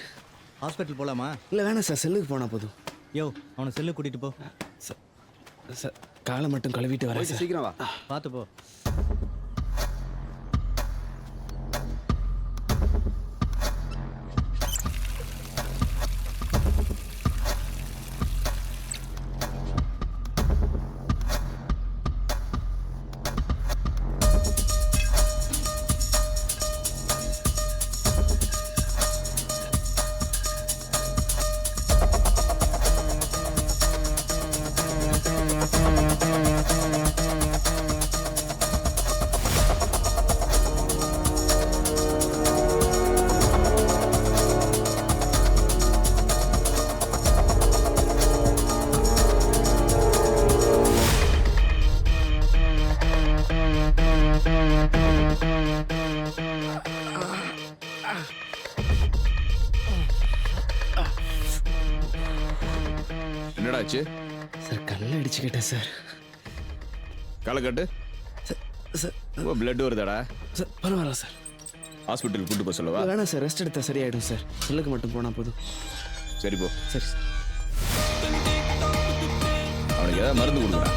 ஹாஸ்பிட்டல் போகலாமா? இல்லை வேணாம் சார், செல்லுக்கு போனால் போதும். யோ அவனை செல்லு கூட்டிகிட்டு போ. சார் காலை மட்டும் கழுவிட்டு வரேன் சார். சீக்கிரம் வா. பார்த்து போ. என்னடா ஆச்சு? சார் கல் அடிச்சுக்கிட்டேன் சார். காலை கட்டு. சார் பிளட் வருதாடா? சார் பரவாயில்ல சார். ஹாஸ்பிட்டலுக்கு கூட்டு போக சொல்லவா? வேணாம் சார், ரெஸ்ட் எடுத்தால் சரியாயிடும் சார். செல்லுக்கு மட்டும் போனால் போதும். சரி போ. சரி. அவனுக்கு ஏதாவது மருந்து கொடுக்குறா.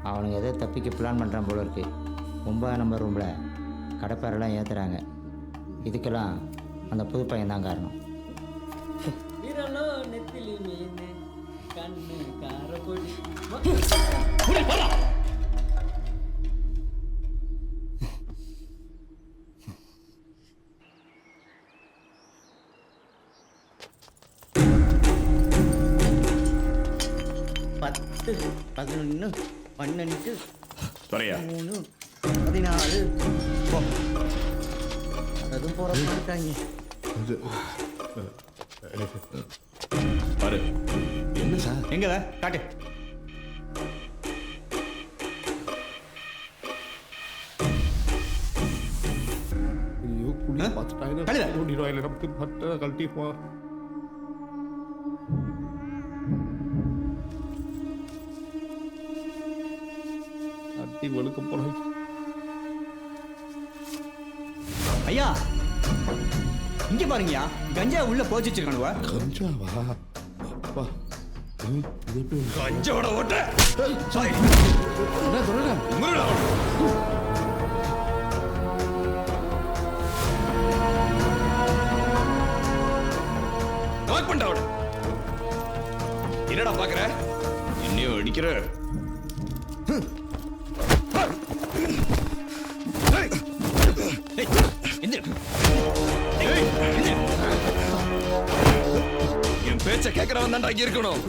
அவனுங்க எதோ தப்பிக்க பிளான் பண்ணுறான் போல இருக்கு. 9 நம்பர் ரூமில் கடப்பாரெல்லாம் ஏற்றுறாங்க. இதுக்கெல்லாம் அந்த புது பையன் தான் காரணம். கண்ணு காரப்பொடி பத்து 11 12 வரையா 13 14 அதுவும் போறாங்க. பாரு என்ன சார்? எங்க காட்டு. ஐயோ குடி பார்த்துட்டாங்க. ஓடிடுவாங்க நமக்கு பட்டை கழட்டிடுவான். அட்டி வெளுக்க போறாங்க. ஐயா இங்க பாருங்கயா, கஞ்சா உள்ள போச்சு வச்சிருக்கானுவா. கஞ்சாவா? அப்பா கஞ்சாவோட ஓட்ட என்னடா பாக்குற? என்னையும் அடிக்கிற? என் பேச்ச கேட்கறவன் தான் அங்க இருக்கணும்.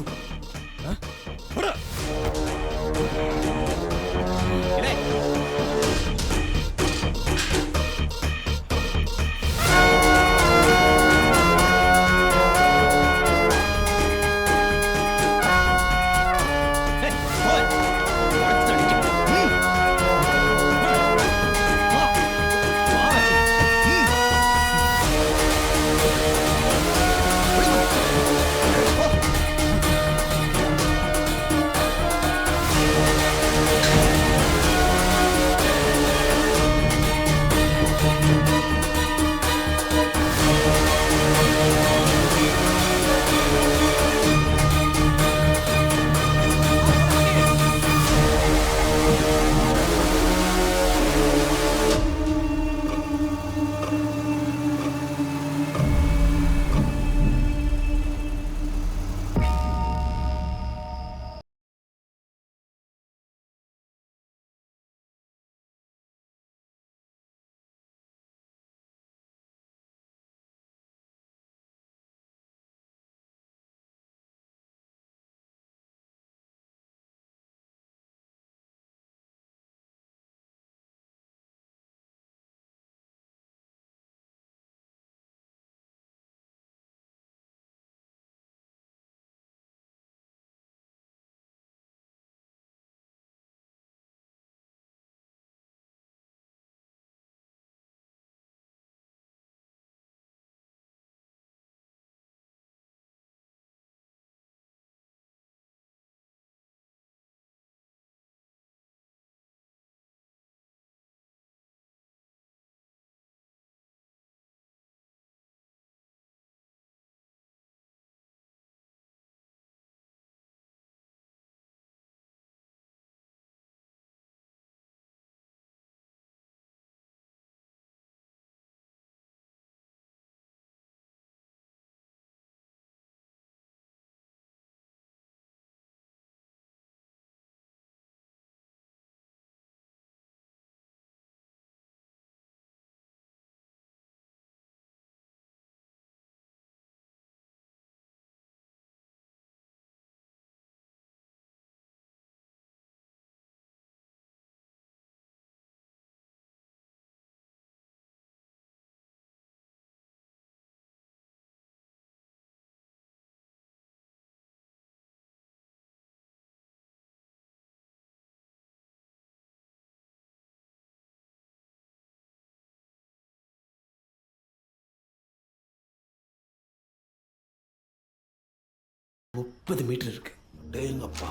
மீட்டர் இருக்கு. டேங்கப்பா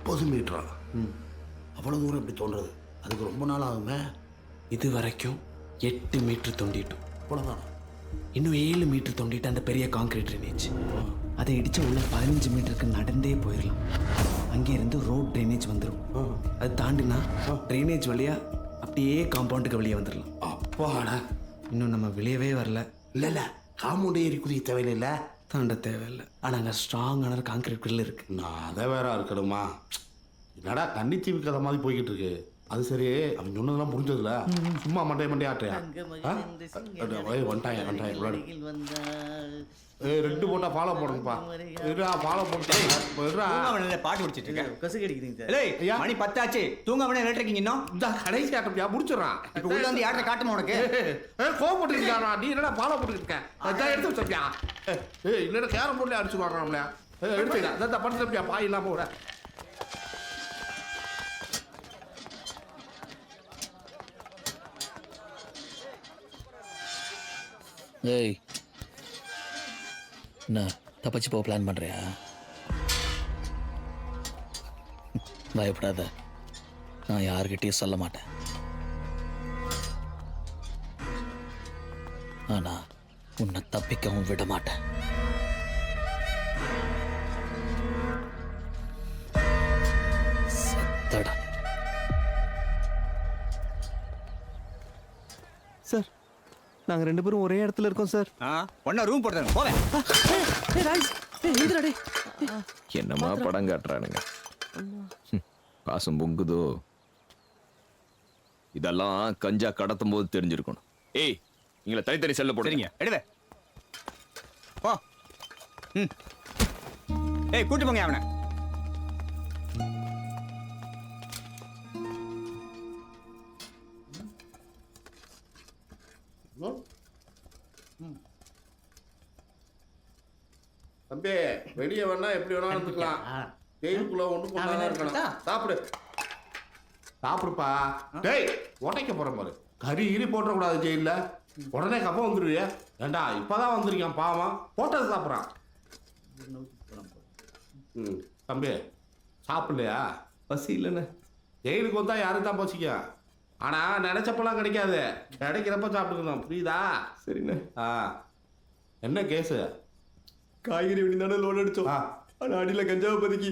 30 மீட்டரா? அவ்வளோ தூரம் எப்படி தோன்றது? அதுக்கு ரொம்ப நாள் ஆகுமே. இது வரைக்கும் 8 மீட்டர் தோண்டிட்டோம். அவ்வளோதான். இன்னும் 7 மீட்டர் தோண்டிட்டு அந்த பெரிய கான்கிரீட் ட்ரைனேஜ், அதை இடிச்ச உள்ள 15 மீட்டருக்கு நடந்தே போயிடலாம். அங்கே இருந்து ரோட் ட்ரைனேஜ் வந்துடும். அது தாண்டினா ட்ரைனேஜ் வழியா அப்படியே காம்பவுண்டுக்கு வெளியே வந்துடலாம். அப்பாடா, இன்னும் நம்ம வெளியவே வரல. இல்லை காம்பவுண்ட் ஏறி குதிக்க தேவையில்லை. தாண்ட தேவையில்லை. ஆனால் அங்கே ஸ்ட்ராங்கான கான்கிரீட் கிரில் இருக்கு. நான் அதை வேற இருக்கணுமா? என்னடா கன்னித்தீவு கதை மாதிரி போய்கிட்டு இருக்கு. அது சரி, அவன் சொன்னதெல்லாம் புரிஞ்சதுல சும்மா மண்டே ஆட்டையா? வந்துட்டாங்க. ரெண்டு போட்டா ஃபாலோ போடுங்கப்பா. ஃபாலோ போட்டு பாட்டு முடிச்சிட்டு இருக்கேன். கசு கிடைக்குதுங்க. மணி 10 ஆச்சு. தூங்காமலே இருக்கீங்க இன்னும். இந்த கடைசி ஆட்டப்பியா முடிச்சிடறான். இப்போ உள்ள வந்து யார்ட்ட காட்டுமா உனக்கு? கோவப்பட்டு இருக்காரா? நீ என்னடா ஃபாலோ போட்டு இருக்க? அதான் எடுத்து வச்சிருக்கியா? இல்லைன்னா கேரம் போர்ட்ல அடிச்சு வாங்கலாம்ல. எடுத்துக்கலாம். அதான் படுத்துப்பியா பாய் இல்லாம விட. ஏய், என்ன தப்பிச்சு போக பிளான் பண்ணுறியா? பயப்படாத, நான் யார்கிட்டயும் சொல்ல மாட்டேன். ஆனா உன்னை தப்பிக்கவும் விட மாட்டேன். சத்தடா. சார், நாங்கள் 2 பேரும் ஒரே இடத்துல இருக்கோம் சார். ஒன்னா ரூம் போடுறேன். போவேன். என்னமா படம் காட்டுறானுங்க? பாசம் பொங்குதோ? இதெல்லாம் கஞ்சா கடத்தும் போது தெரிஞ்சிருக்கணும். ஏய், நீங்கள தனித்தனி செல்ல போடுறீங்க. எடுவே. போ. ஏய், கூட்டி போங்க அவனை. தம்பி, வெளியே வேணா எப்படி வேணாலும் இருந்துக்கலாம். ஜெயிலுக்குள்ள ஒன்றும் கொண்டாதான் இருக்கணும். சாப்பிடு, சாப்பிடுப்பா. டேய், உடைக்க போற மாதிரி கறி ஈரி போட்டக்கூடாது ஜெயில. உடனே கப்பம் வந்துடுவியா? ஏண்டா இப்பதான் வந்திருக்கான் பாவம், போட்டது சாப்பிட்றான். தம்பி சாப்பிடலையா? பசி இல்லைண்ணே. ஜெயிலுக்கு வந்தா யாரும் தான் பசிக்க. ஆனா நினைச்சப்பெல்லாம் கிடைக்காது, கிடைக்கிறப்ப சாப்பிட்டுக்கணும். புரியுதா? சரிண்ணே. என்ன கேஸு? காய்கறி வண்டி தானே லோன் அடிச்சோம். ஆனால் அடியில் கஞ்சாவை பதுக்கி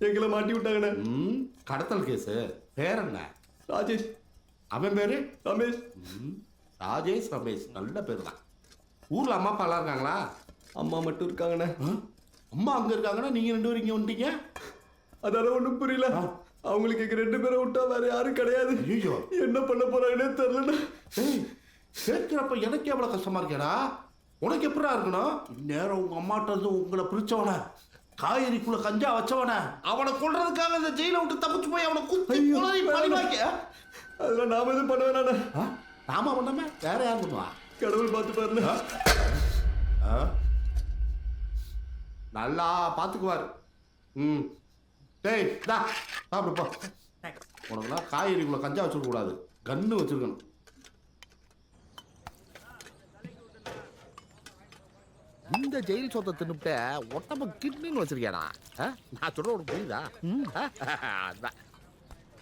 எங்களை மாட்டி விட்டாங்கண்ணே. கடத்தல் கேஸு. பேர் என்ன? ராஜேஷ். அவன் பேரு ரமேஷ். ராஜேஷ் ரமேஷ், நல்ல பேர் தான். ஊர்ல அம்மா அப்பா எல்லாம் இருக்காங்களா? அம்மா மட்டும் இருக்காங்கண்ணே. அம்மா அங்க இருக்காங்கன்னா நீங்க 2 பேரும் இங்க வந்துட்டீங்க? அதெல்லாம் ஒன்றும் புரியல. அவங்களுக்கு எங்க 2 பேரை விட்டா வேற யாரும் கிடையாது. ஐயோ, என்ன பண்ண போறாங்கன்னே தெரியலண்ணா. கேட்கிறப்ப எனக்கு எவ்வளவு கஷ்டமா இருக்கேடா. உனக்கு எப்படா இருக்கணும்? இந்நேரம் உங்க அம்மாட்ட இருந்து உங்களை பிரிச்சவன, காய்கறிக்குள்ள கஞ்சா வச்சவன, அவனை கொல்றதுக்காக இந்த ஜெயில விட்டு தப்பிச்சு போய் அவனை குத்தி பழிவாக்க. அதெல்லாம் நாம எதுவும் பண்ண வேணாண்ணா. நாம பண்ணாம வேற யார் பண்ணுவா? கடவுள் பார்த்து பாருண்ணா. நல்லா பாத்துக்குவாரு. டேய் தா சாப்பிடுப்பா. உனக்குலாம் காய்கறிக்குள்ள கஞ்சா வச்சுக்க கூடாது, கன்னு வச்சிருக்கணும். இந்த ஜெயில் சொத்தை தின்னுட்ட ஒட்டம்ப கிட்னின்னு வச்சிருக்கியாடா? நான் சொல்ற ஒரு புரியுதா?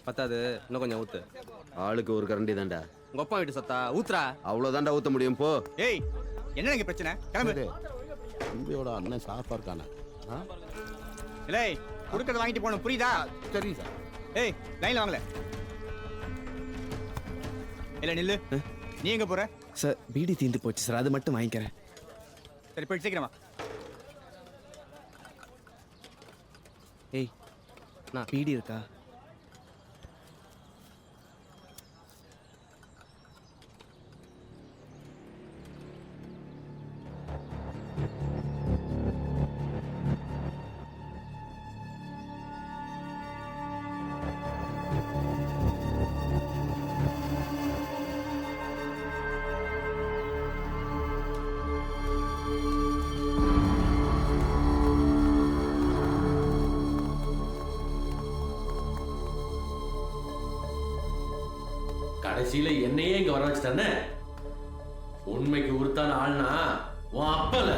பத்தாது, இன்னும் கொஞ்சம் ஊத்து. ஆளுக்கு ஒரு கரண்டி தான்டா. உங்க அப்பா வீட்டு சத்தா ஊத்துறா. அவ்வளவுதான்டா ஊத்த முடியும். போ. ஏய், என்ன இங்க பிரச்சனை? கிளம்பு. தம்பியோட அண்ணன் சாஃபா இருக்கானே. இல்லை, கொடுக்கறத வாங்கிட்டு போகணும். புரியுதா? சரி சார். ஏய், லைன்ல வாங்கல. இல்லை நில்லு. நீ எங்க போற? சார், பீடி தீந்து போச்சு சார், அது மட்டும் வாங்கிக்கிறேன். சரி, போயிட்டு சீக்கிரமா. ஏய், நான் பீடி இருக்கா? கடைசியில என்னையே இங்க வர வச்சுட்டானே. உண்மைக்கு உறுத்தான ஆள்னா உன் அப்பல.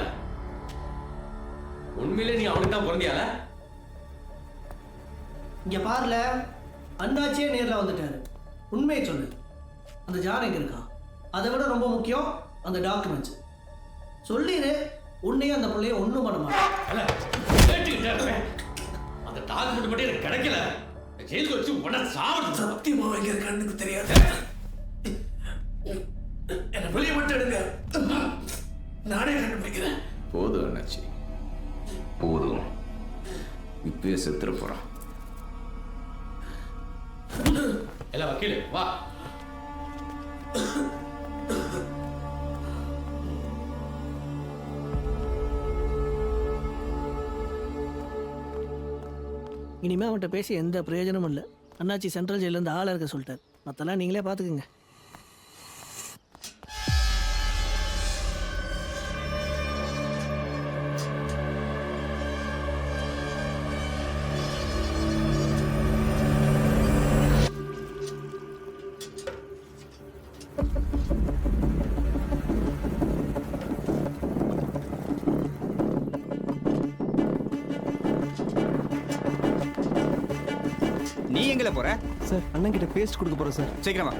உண்மையிலே நீ அவனுக்கு தான் பிறந்தியால? இங்க பாருல, அண்ணாச்சியே நேரில் வந்துட்டாரு. உண்மையை சொல்லு, அந்த ஜார் எங்க இருக்கான்? அதை விட ரொம்ப முக்கியம் அந்த டாக்குமெண்ட்ஸ். சொல்லிடு, உன்னையும் அந்த பிள்ளைய ஒன்றும் பண்ண மாட்டேன். அந்த டாக்குமெண்ட் மட்டும் எனக்கு கிடைக்கல. ஜெயிலுக்கு வச்சு உடனே சாப்பிடு. சத்தியமா எங்க இருக்கான்னு எனக்கு தெரியாது. என்ன வெளியே மட்டும் எடுங்க, நானே கண்டுபிடிக்கிறேன். போதும் அண்ணாச்சி. இப்பயே செத்துற போறான். எல்லாம் வக்கீல் வா. இனிமேல் அவன்கிட்ட பேசி எந்த பிரயோஜனமும் இல்லை. அண்ணாச்சி சென்ட்ரல் ஜெயிலேருந்து ஆளாக இருக்க சொல்லிட்டார். மற்றெல்லாம் நீங்களே பார்த்துக்குங்க. நீ எங்கே போற? சார் அண்ணன் கிட்ட பேஸ்ட் கொடுக்க போகிறேன் சார். சீக்கிரமா.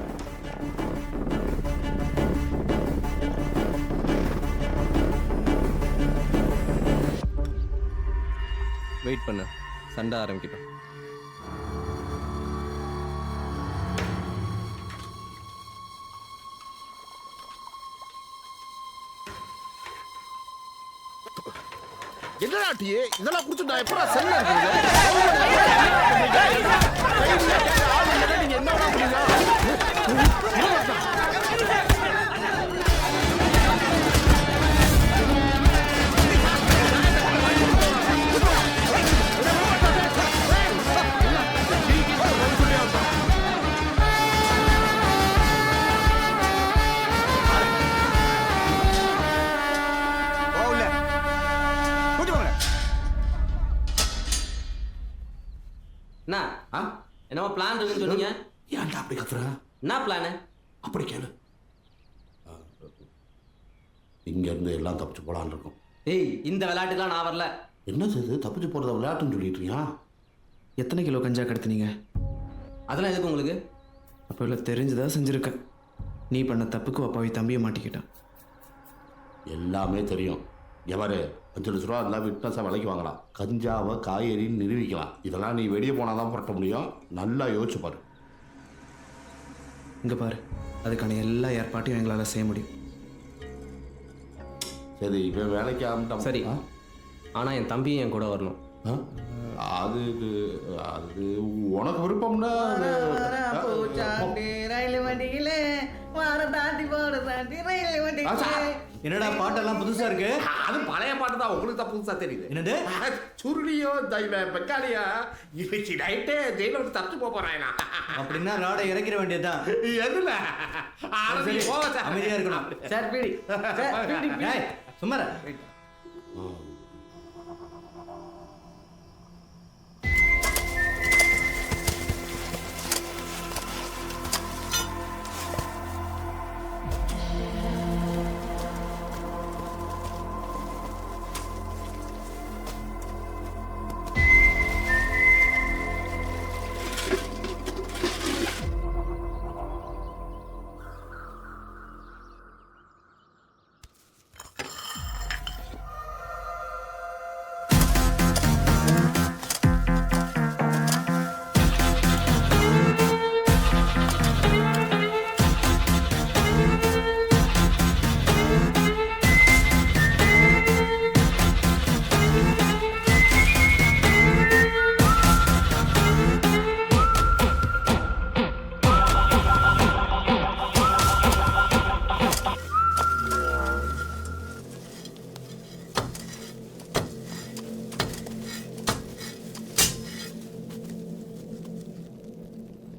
வெயிட் பண்ணு, சண்டை ஆரம்பிக்கிட்டோம். என்னடா டீ இதெல்லாம் குடிச்சு நான் எப்படா செல்ல நீங்க என்ன என்னவோ பிளான் இருக்குன்னு சொன்னீங்க. ஏன்டா அப்படி கத்துற? என்ன பிளானு? அப்படி கேளு. இங்க இருந்து எல்லாம் தப்பிச்சு போலான்னு இருக்கும். ஏய், இந்த விளையாட்டுக்கெல்லாம் நான் வரல. என்ன இது தப்பிச்சு போறத விளையாட்டுன்னு சொல்லிட்டு இருக்கியா? எத்தனை கிலோ கஞ்சா கடத்தினீங்க? அதெல்லாம் எதுக்கு உங்களுக்கு? அப்போ இல்லை தெரிஞ்சுதான் செஞ்சுருக்கேன். நீ பண்ண தப்புக்கு அப்பாவி தம்பியை மாட்டிக்கிட்டான். எல்லாமே தெரியும். எவரு 5 லட்ச ரூபா இருந்தால் விட்னஸாக விலைக்கு வாங்கலாம். கஞ்சாவை காய்கறின்னு நிரூபிக்கலாம். இதெல்லாம் நீ வெளியே போனால் தான் புரட்ட முடியும். நல்லா யோசிச்சு பாரு. இங்கே பாரு, அதுக்கான எல்லா ஏற்பாட்டையும் எங்களால் செய்ய முடியும். சரி, இப்போ வேலைக்கு ஆரம்பிட்டோம். சரி, ஆனால் என் தம்பியும் என் கூட வரணும். அது அது உனக்கு விருப்பம்னா ரயில் வண்டியில வார தாண்டி போட தாண்டி ரயில் வண்டியில. என்னடா பாட்டெல்லாம் புதுசா இருக்கு? அது பழைய பாட்டு தான், உங்களுக்கு தான் புதுசா தெரியுது. என்னது? சுருளியோ தெய்வ பெக்காலியா இவச்சி நைட்டே ஜெயில விட்டு தப்பிச்சு போறானா? அப்படின்னா ராடை இறக்கிற வேண்டியதுதான். எதுல அமைதியா இருக்கணும். சார் பீடி சும்மா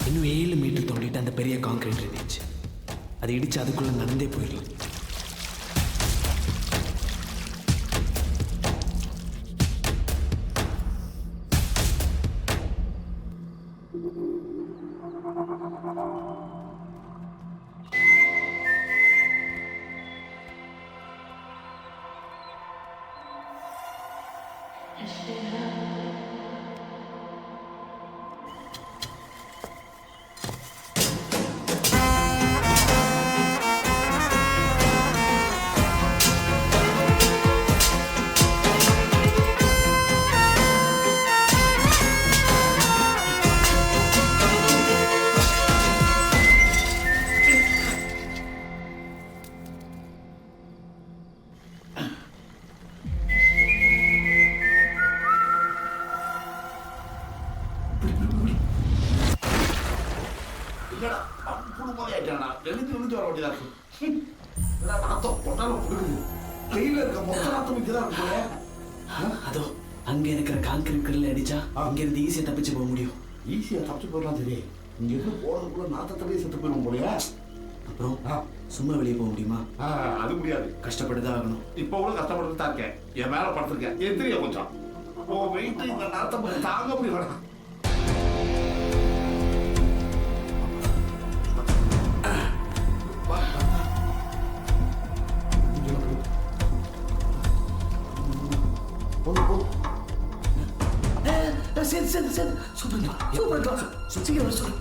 இன்னும் 7 மீட்டர் தோண்டிட்டு அந்த பெரிய கான்கிரீட் இருந்துச்சு. அது இடிச்சு அதுக்குள்ள நடந்தே போயிடலாம். இழுத்து வர வேண்டியதா இருக்கு. நாத்தம் பொட்டாலும் கொடுக்குது. கையில இருக்க மொத்த நாத்தம் இங்கதான் இருக்கு. அதோ அங்க இருக்கிற கான்கிரீட் கல்ல அடிச்சா அங்க இருந்து ஈஸியா தப்பிச்சு போக முடியும். ஈஸியா தப்பிச்சு போயிடலாம். சரி, இங்க இருந்து போறதுக்குள்ள நாத்தத்தவே செத்து போயிடும் போலயா. அப்புறம் சும்மா வெளியே போக முடியுமா? அது முடியாது. கஷ்டப்பட்டுதான் ஆகணும். இப்ப கூட கஷ்டப்பட்டு தான் இருக்கேன். என் மேல படுத்திருக்கேன். எந்திரியா கொஞ்சம். வெயிட் இந்த நாத்தம் தாங்க முடியல. சரி சரி சரி சூப்பர் சூப்பர் சீக்கிரம் வர சொல்லு.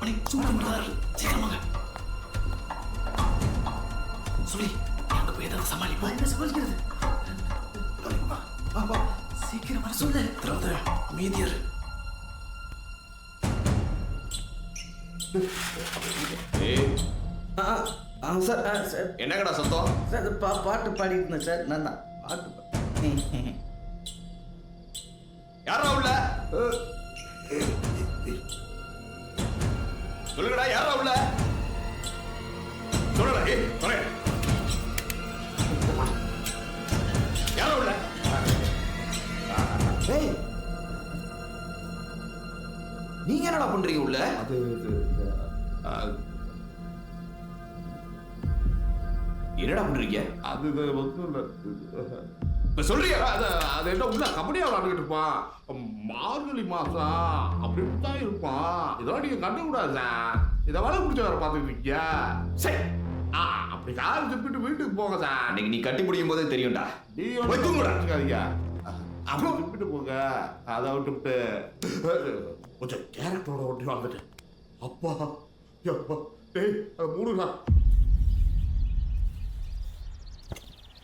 மணி சூப்பர் சீக்கிரமாக சொல்லி அங்க போய் ஏதாவது சமாளிப்போம். என்ன சமாளிக்கிறது? சீக்கிரம் வர சொல்லு. மீதியர் சார் சார் என்னங்கடா சத்தம்? சார் பாட்டு பாடிட்டு இருந்தேன் சார். நான் தான் பாட்டு யாரா உள்ள? சொல்லுங்கடா, யாரா உள்ள? சொல்லடா. யாரா உள்ள? நீங்க என்னடா பண்றீங்க உள்ள? என்னடா பண்றீங்க? அது சொல்றியா? அது என்ன உள்ள கபடியா விளையாண்டுட்டு இருப்பான். மார்கழி மாசம் அப்படின்னு தான் இருப்பான். இதெல்லாம் நீங்க கண்டுக்கூடாது. இதை வளர பிடிச்ச வேற பாத்துக்கிட்டீங்க. சரி, அப்படி கால் துப்பிட்டு வீட்டுக்கு போங்க சார். அன்னைக்கு நீ கட்டி முடியும் போதே தெரியும்டா. நீ வச்சுக்காதீங்க. அப்புறம் துப்பிட்டு போங்க. அதை விட்டுவிட்டு கொஞ்சம் கேரக்டரோட ஒட்டி வந்துட்டு அப்பா எப்பா டேய் மூடுடா.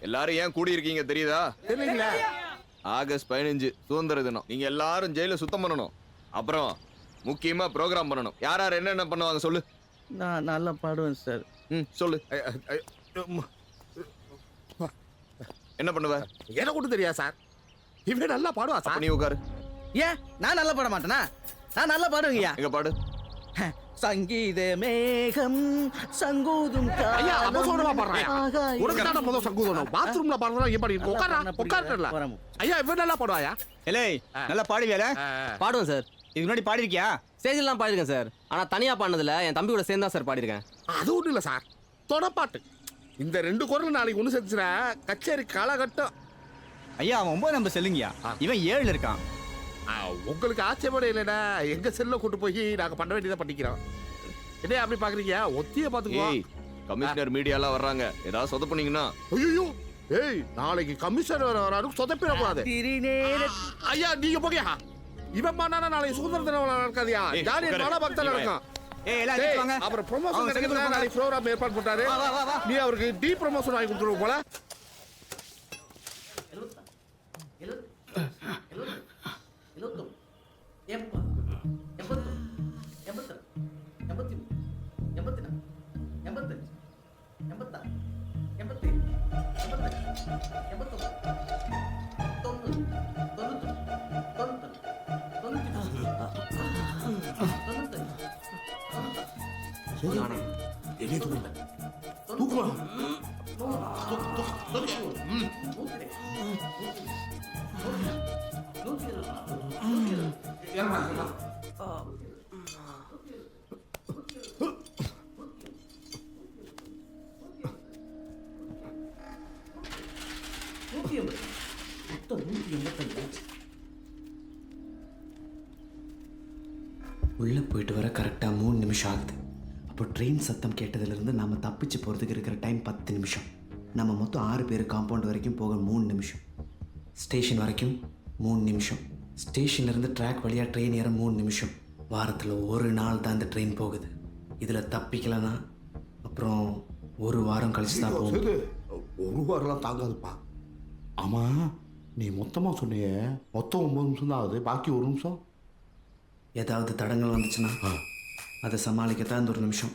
எல்லாரும் ஏன் கூடி இருக்கீங்க தெரியுதா? தெரியல. ஆகஸ்ட் 15 சுதந்திர தினம். நீங்க எல்லாரும் ஜெயில சுத்தம் பண்ணணும். அப்புறம் முக்கியமா ப்ரோக்ராம் பண்ணணும். யார் யார் என்னென்ன பண்ணுவாங்க சொல்லு. நான் நல்லா பாடுவேன் சார். சொல்லு. என்ன பண்ணுவ? எனக்கு கூட தெரியாது சார். இவன் நல்லா பாடுவா சார். நீ உட்காரு. ஏன் நான் நல்லா பாட மாட்டேனா? நான் நல்லா பாடுவேங்கய்யா. எங்க பாடு. சங்கீத மேகம் சங்கூதும் ஐயா அபசோடமா பாடுறாயா? உனக்கு தான் முதல் சங்கூதம். பாத்ரூம்ல பாடுறதா ஏன் பாடி உட்கார்றல. ஐயா இவன் நல்லா பாடுவாயா? ஏலே நல்லா பாடுவியால? பாடுவேன் சார். இதுக்கு முன்னாடி பாடிருக்கியா? ஸ்டேஜ்லாம் பாடிருக்கேன் சார். ஆனா தனியா பாடினதுல என் தம்பி கூட சேர்ந்து தான் சார் பாடிருக்கேன். அது ஒன்றும் இல்லை சார். தொடப்பாட்டு இந்த 2 குரல் நாளைக்கு ஒன்று செஞ்சுனா கச்சேரி காலகட்டம். ஐயா அவன் 9 நம்பர் செல்லுங்கயா. இவன் 7 இருக்கான். உங்களுக்கு ஆச்சரியப்பட இல்லைடா. எங்க செல்ல கூட்டு போய் நாங்க பண்ண வேண்டியதை பண்ணிக்கிறோம். என்ன அப்படி பாக்குறீங்க? ஒத்திய பாத்துக்கோ. கமிஷனர் மீடியாலாம் வர்றாங்க. ஏதாவது சொதப்புனீங்கன்னா ஐயோ ஏய் நாளைக்கு கமிஷனர் வராரு. சொதப்பிடக்கூடாது. ஐயா நீங்க போகியா. இவன் பண்ணா நாளைக்கு சுதந்திர தினம் நடக்காதியா? ஜாலியா மன பக்தன் நடக்கும். அப்புறம் ப்ரொமோஷன் கிடைக்கிறதா நாளைக்கு ப்ரோக்ராம் ஏற்பாடு பண்றாரு. நீ அவருக்கு டீ ப்ரொமோஷன் வாங்கி கொடுத்துருவோம் போல. உள்ளே போயிட்டு வர கரெக்டாக 3 நிமிஷம் ஆகுது. அப்போ ட்ரெயின் சத்தம் கேட்டதுலேருந்து நம்ம தப்பிச்சு போகிறதுக்கு இருக்கிற டைம் 10 நிமிஷம். நம்ம மொத்தம் 6 பேர் காம்பவுண்ட் வரைக்கும் போக 3 நிமிஷம். ஸ்டேஷன் வரைக்கும் 3 நிமிஷம். ஸ்டேஷன்லேருந்து ட்ராக் வழியாக ட்ரெயின் ஏற 3 நிமிஷம். வாரத்தில் ஒரு நாள் தான் இந்த ட்ரெயின் போகுது. இதில் தப்பிக்கலைன்னா அப்புறம் 1 வாரம் கழிச்சு தான் போகும். 1 வாரம்லாம் தாங்காதுப்பா. ஆமாம் நீ மொத்தமாக சொன்னிய மொத்தம் 9 நிமிஷம் தான் ஆகுது. பாக்கி 1 நிமிஷம். ஏதாவது தடங்கள் வந்துச்சுன்னா அதை சமாளிக்கத்தான் இந்த 1 நிமிஷம்.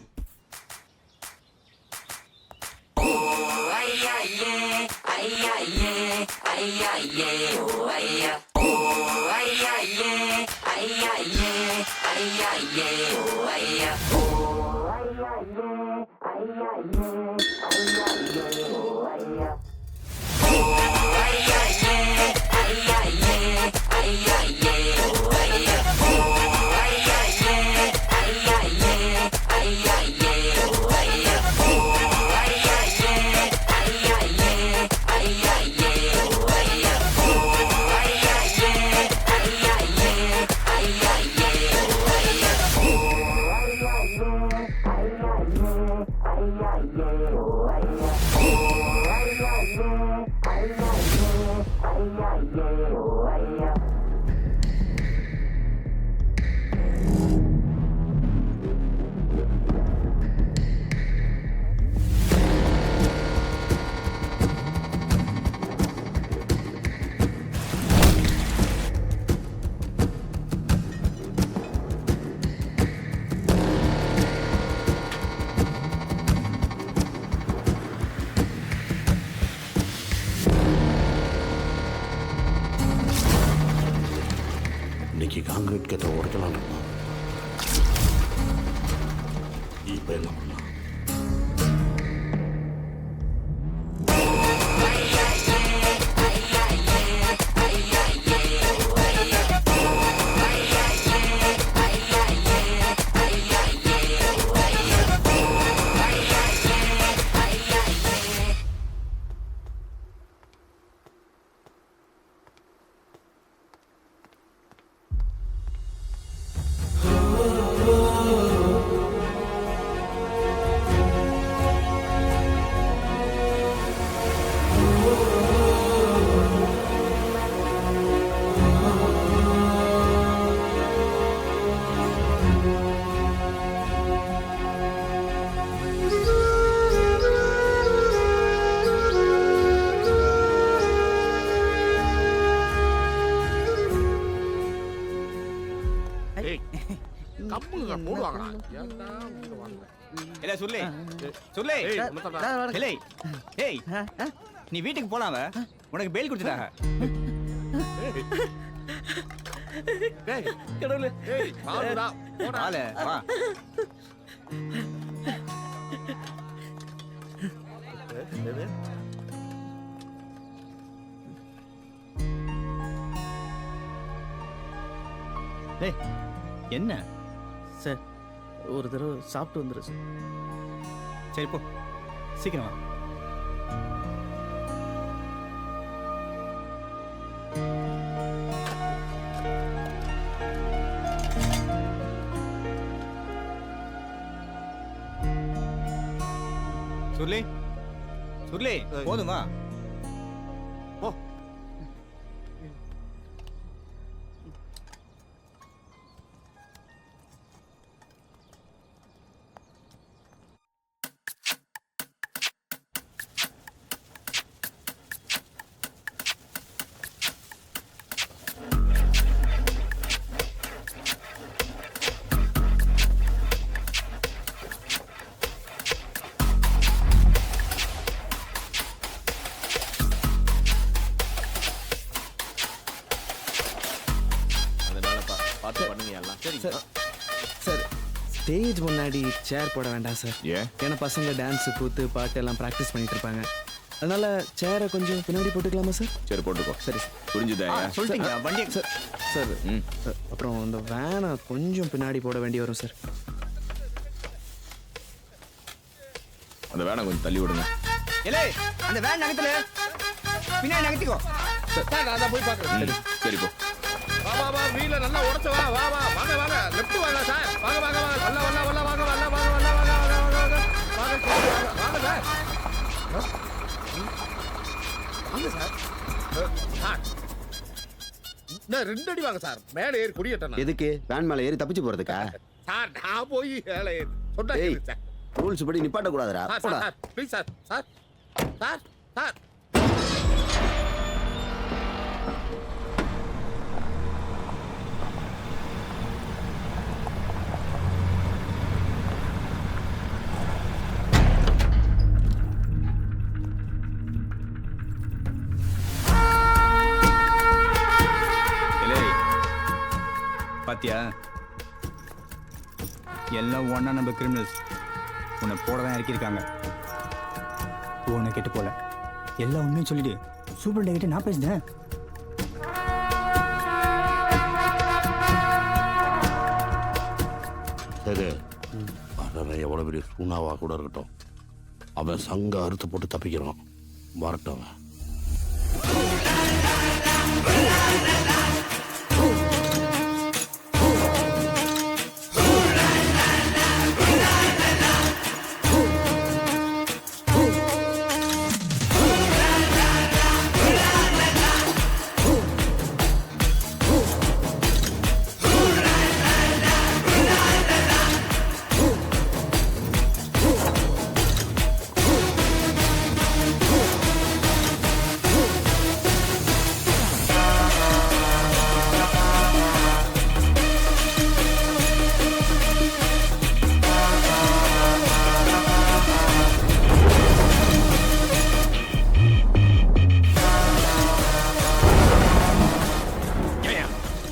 இன்னைக்கு காங்கிரீட் கேட்ட உடைக்கலாம் இருக்கோம். இப்போ என்ன பண்ணலாம்? நீ வீட்டுக்கு போலாம் உனக்கு பெயில் கொடுத்துட்டாங்க. கடவுளே வா. என்ன சார் ஒரு தடவை சாப்பிட்டு வந்துடு சார். சரி போ சீக்கிரம் வா. சுர்லி சுர்லி போதுமா? போ. சார் ஸ்டேஜ் முன்னாடி சேர் போட வேண்டாம் சார். ஏன்னா பசங்க டான்ஸு கூத்து பாட்டு எல்லாம் ப்ராக்டிஸ் பண்ணிட்டு இருப்பாங்க. அதனால சேரை கொஞ்சம் பின்னாடி போட்டுக்கலாமா சார்? சரி போட்டுக்கோ. சரி சார். புரிஞ்சுதா? சொல்லிட்டீங்க வண்டி சார். சார் அப்புறம் இந்த வேனை கொஞ்சம் பின்னாடி போட வேண்டி வரும் சார். அந்த வேனை கொஞ்சம் தள்ளி விடுங்க. அந்த வேன் நகத்துல பின்னாடி நகர்த்திக்கோ. நான் போய் பார்க்குறேன். சரி போ. வா வா வா, வீல நல்லா உடைச்சு வா. வா வா, வாங்க வாங்க, லெஃப்ட் வாங்க சார். வாங்க வாங்க வாங்க, வல்ல வல்ல வல்ல வாங்க வல்ல வாங்க வாங்க வாங்க வாங்க வாங்க வாங்க சார். வாங்க சார். சார் நான் 2 அடி வாங்க சார். மேலே ஏறி குடியேட்டேன். எதுக்கு? வேன் மேலே ஏறி தப்பிச்சு போறதுக்கா? சார் நான் போய் மேலே ஏறி சொன்னா சார். ரூல்ஸ் படி நிப்பாட்ட கூடாதுடா. போடா. Sir please sir. Sir sir sir பாத்தியா, எல்லாம் ஒண்ணா நம்ம கிரிமினல்ஸ். உன்னை போட தான் இறக்கியிருக்காங்க. உன்னை கெட்டு போல எல்லா உண்மையும் சொல்லிடு. சூப்பர் கிட்ட நான் பேசுனேன். சரி, வரவன் எவ்வளோ பெரிய சூனாவா கூட இருக்கட்டும், அவன் சங்க அறுத்து போட்டு தப்பிக்கிறான். வரட்டும்.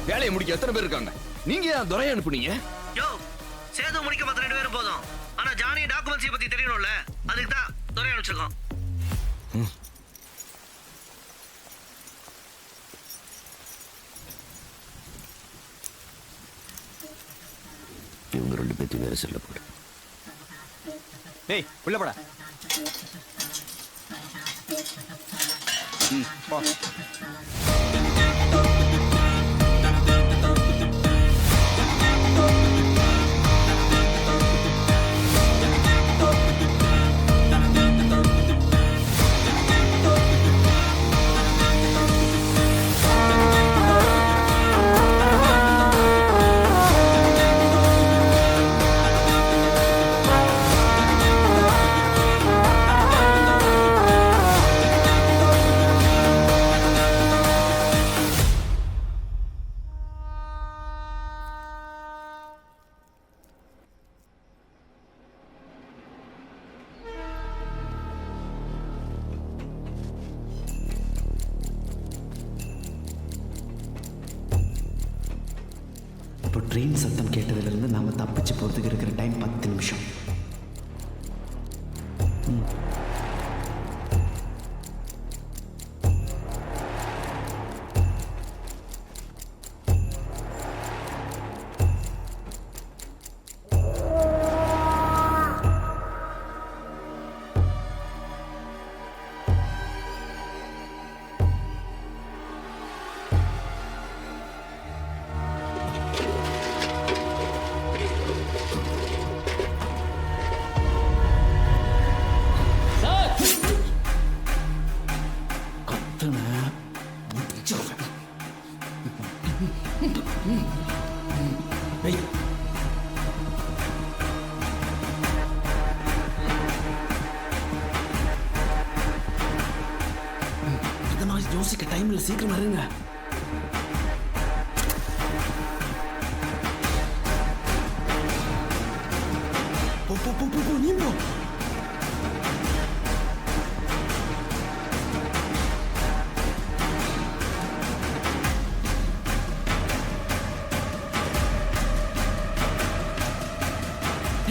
வேலையை முடிக்க எத்தனை பேர் இருக்காங்க? நீங்க ஏன் துரையை அனுப்புனீங்க? யோ, சேது முடிக்க மத்த 2 பேரும் போதும். ஆனா ஜானி டாக்குமெண்ட்ஸை பத்தி தெரியணும்ல, அதுக்கு தான் துரை அனுப்பிச்சிருக்கோம். இவங்க 2 பேர்த்தையும் வேற செல்ல போடு. டேய் உள்ள போடா. போ. இப்போ ட்ரெயின் சத்தம் கேட்டதுலேருந்து நாம் தப்பிச்சு போகிறதுக்கு இருக்கிற டைம் 10 நிமிஷம். யோசிக்க டைம் இல்லை, சீக்கிரம் வருங்க. போ போ போ போ நீ போ.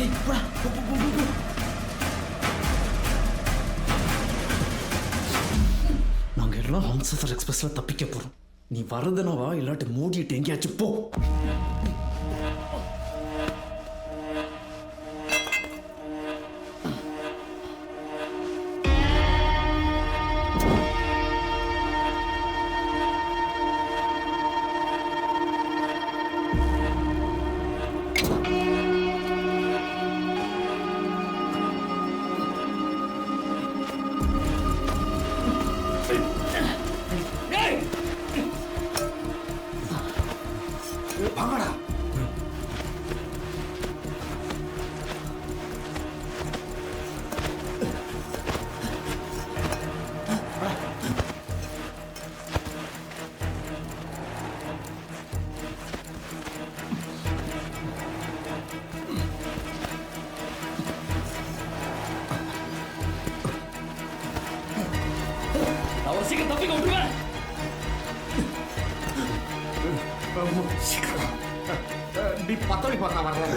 ஏய் போடா, போ போ போ போ. நாங்கள் எல்லாம் ஹம்சஃபர் எக்ஸ்பிரஸ்ல தப்பிக்க போகிறோம். நீ வரதுனா வா, இல்லாட்டி மூடிட்டு எங்கேயாச்சும் போ. வாங்கடா. அவர் சீக்கிரம் தப்பிக்க விட்டுருவேன். சீக்கிரம் நீ 10 மணி பார்க்க வரல.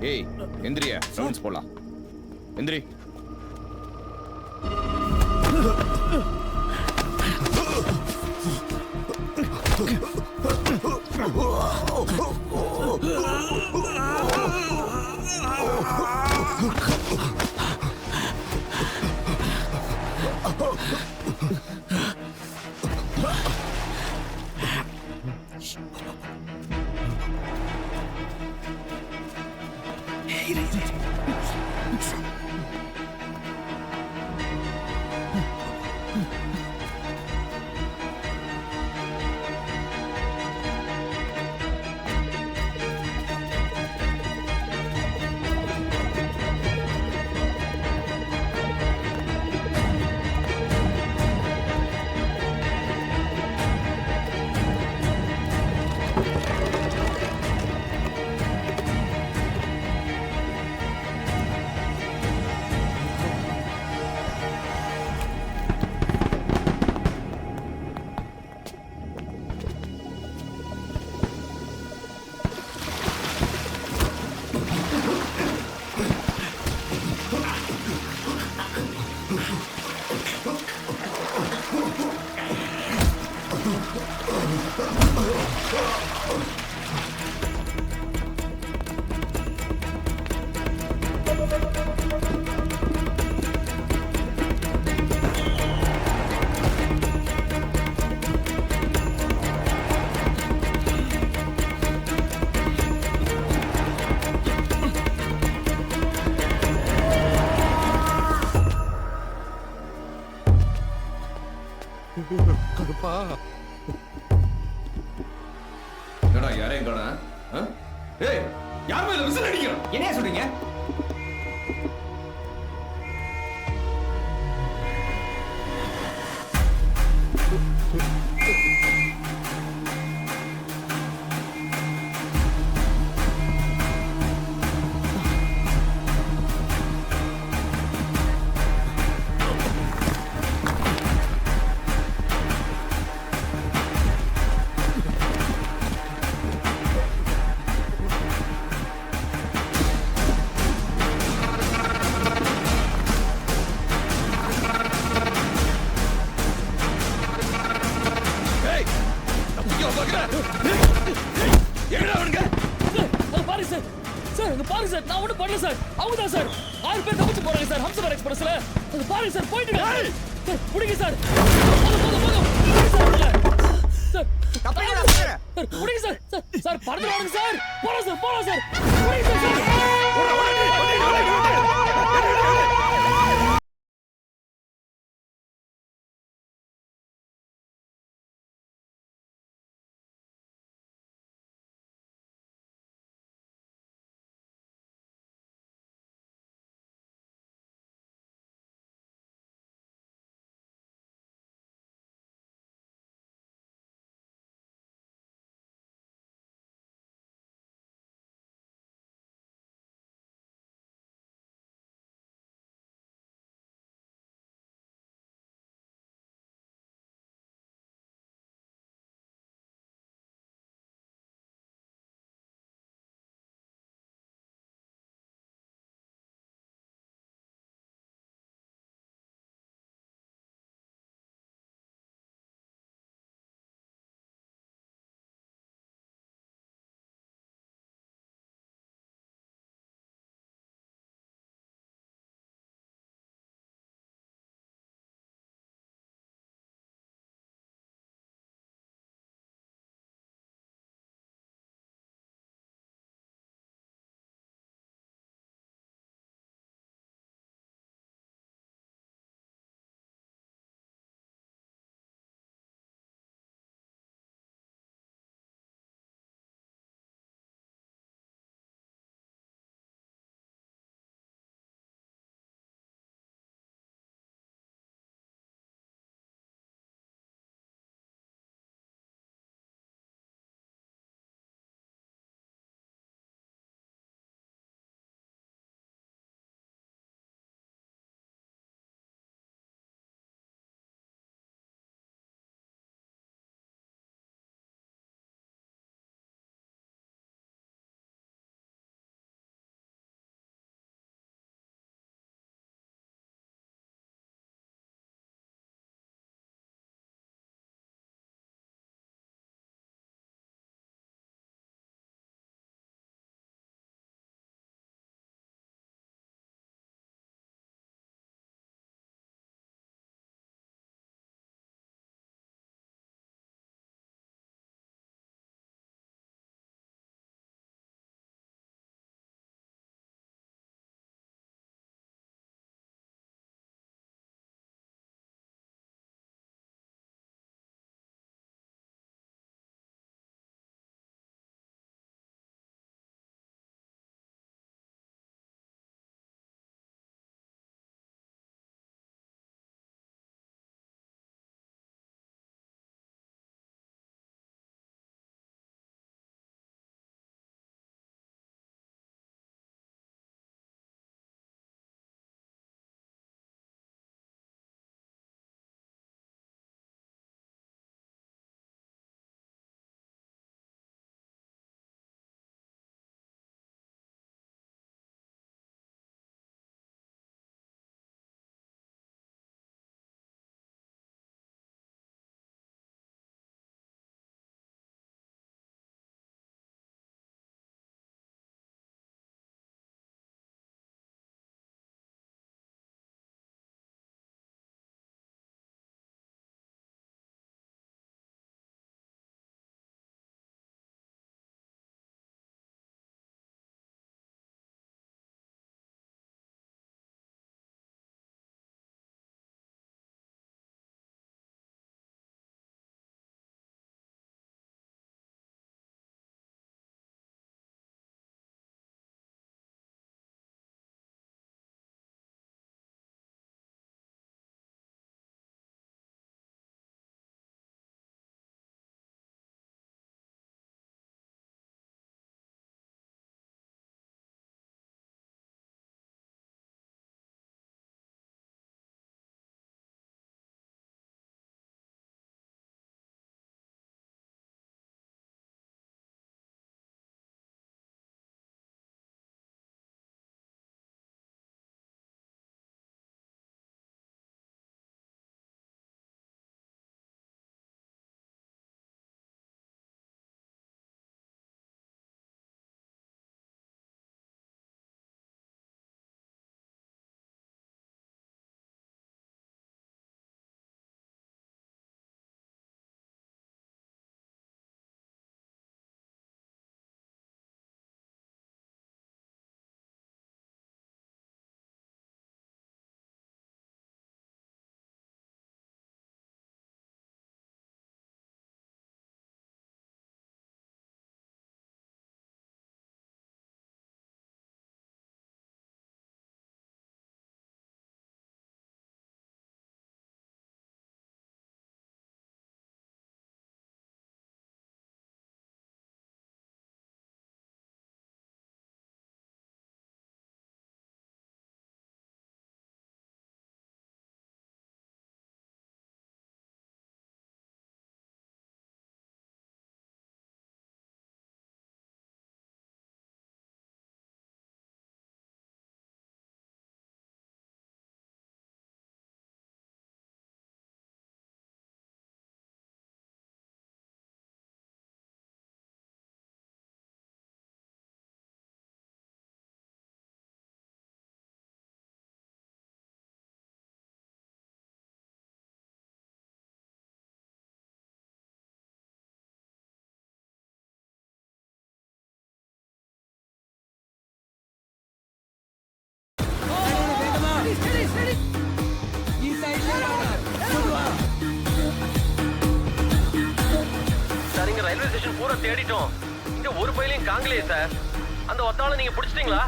ஏய் எந்திரியா ரவுண்ட்ஸ் போலாம் எந்திரி கருப்பா என்னடா யாரையும் காணா ஏய் யார் மேல விசில் அடிக்கிறோம் என்னையா சொல்றீங்க பாருங்க சார் சார் இங்க பாருங்க சார் நான் ஒன்றும் பண்ணல சார் அவங்க தான் சார் 6 பேர் தப்பிச்சு போறாங்க சார் ஹம்சபர் எக்ஸ்பிரஸ்ல அது பாருங்க சார் போயிட்டு சார் புடிங்க சார் சார் புடிங்க சார் சார் பறந்து வாங்க சார் போலாம் சார் புடிங்க சார் தேடிட்டோம். இங்க ஒரு பையிலையும் காங்கலையே சார். அந்த ஒத்தாளை நீங்க பிடிச்சிட்டீங்களா?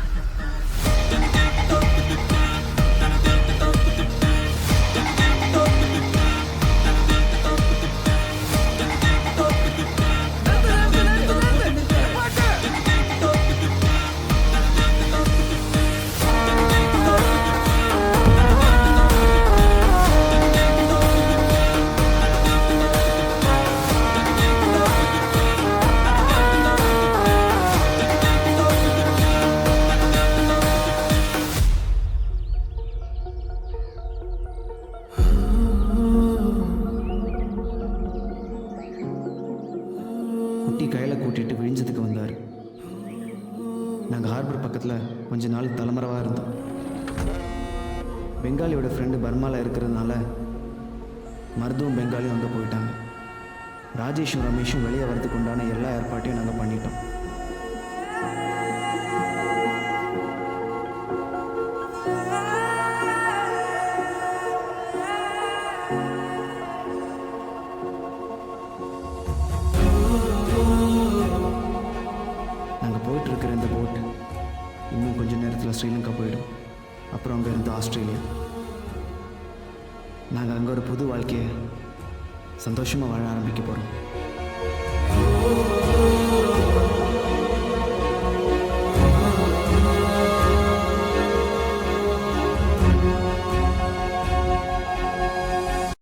குட்டி கையில் கூட்டிட்டு விழிஞ்சதுக்கு வந்தார். நாங்கள் ஹார்பர் பக்கத்தில் கொஞ்ச நாள் தலைமறைவாக இருந்தோம். பெங்காலியோட ஃப்ரெண்டு பர்மாவில் இருக்கிறதுனால மருதுவும் பெங்காலியும் அங்கே போயிட்டாங்க. ராஜேஷும் ரமேஷும் வெளியே வரதுக்கு உண்டான எல்லா ஏற்பாட்டையும் நாங்கள் பண்ணிட்டோம். நாங்கள் போயிட்டுருக்கிற இந்த போட் இன்னும் கொஞ்சம் நேரத்தில் ஸ்ரீலங்கா போயிடும். அப்புறம் அங்கே இருந்து ஆஸ்திரேலியா. நாங்கள் அங்கே ஒரு புது வாழ்க்கையை சந்தோஷமாக வாழ ஆரம்பிக்க போகிறோம்.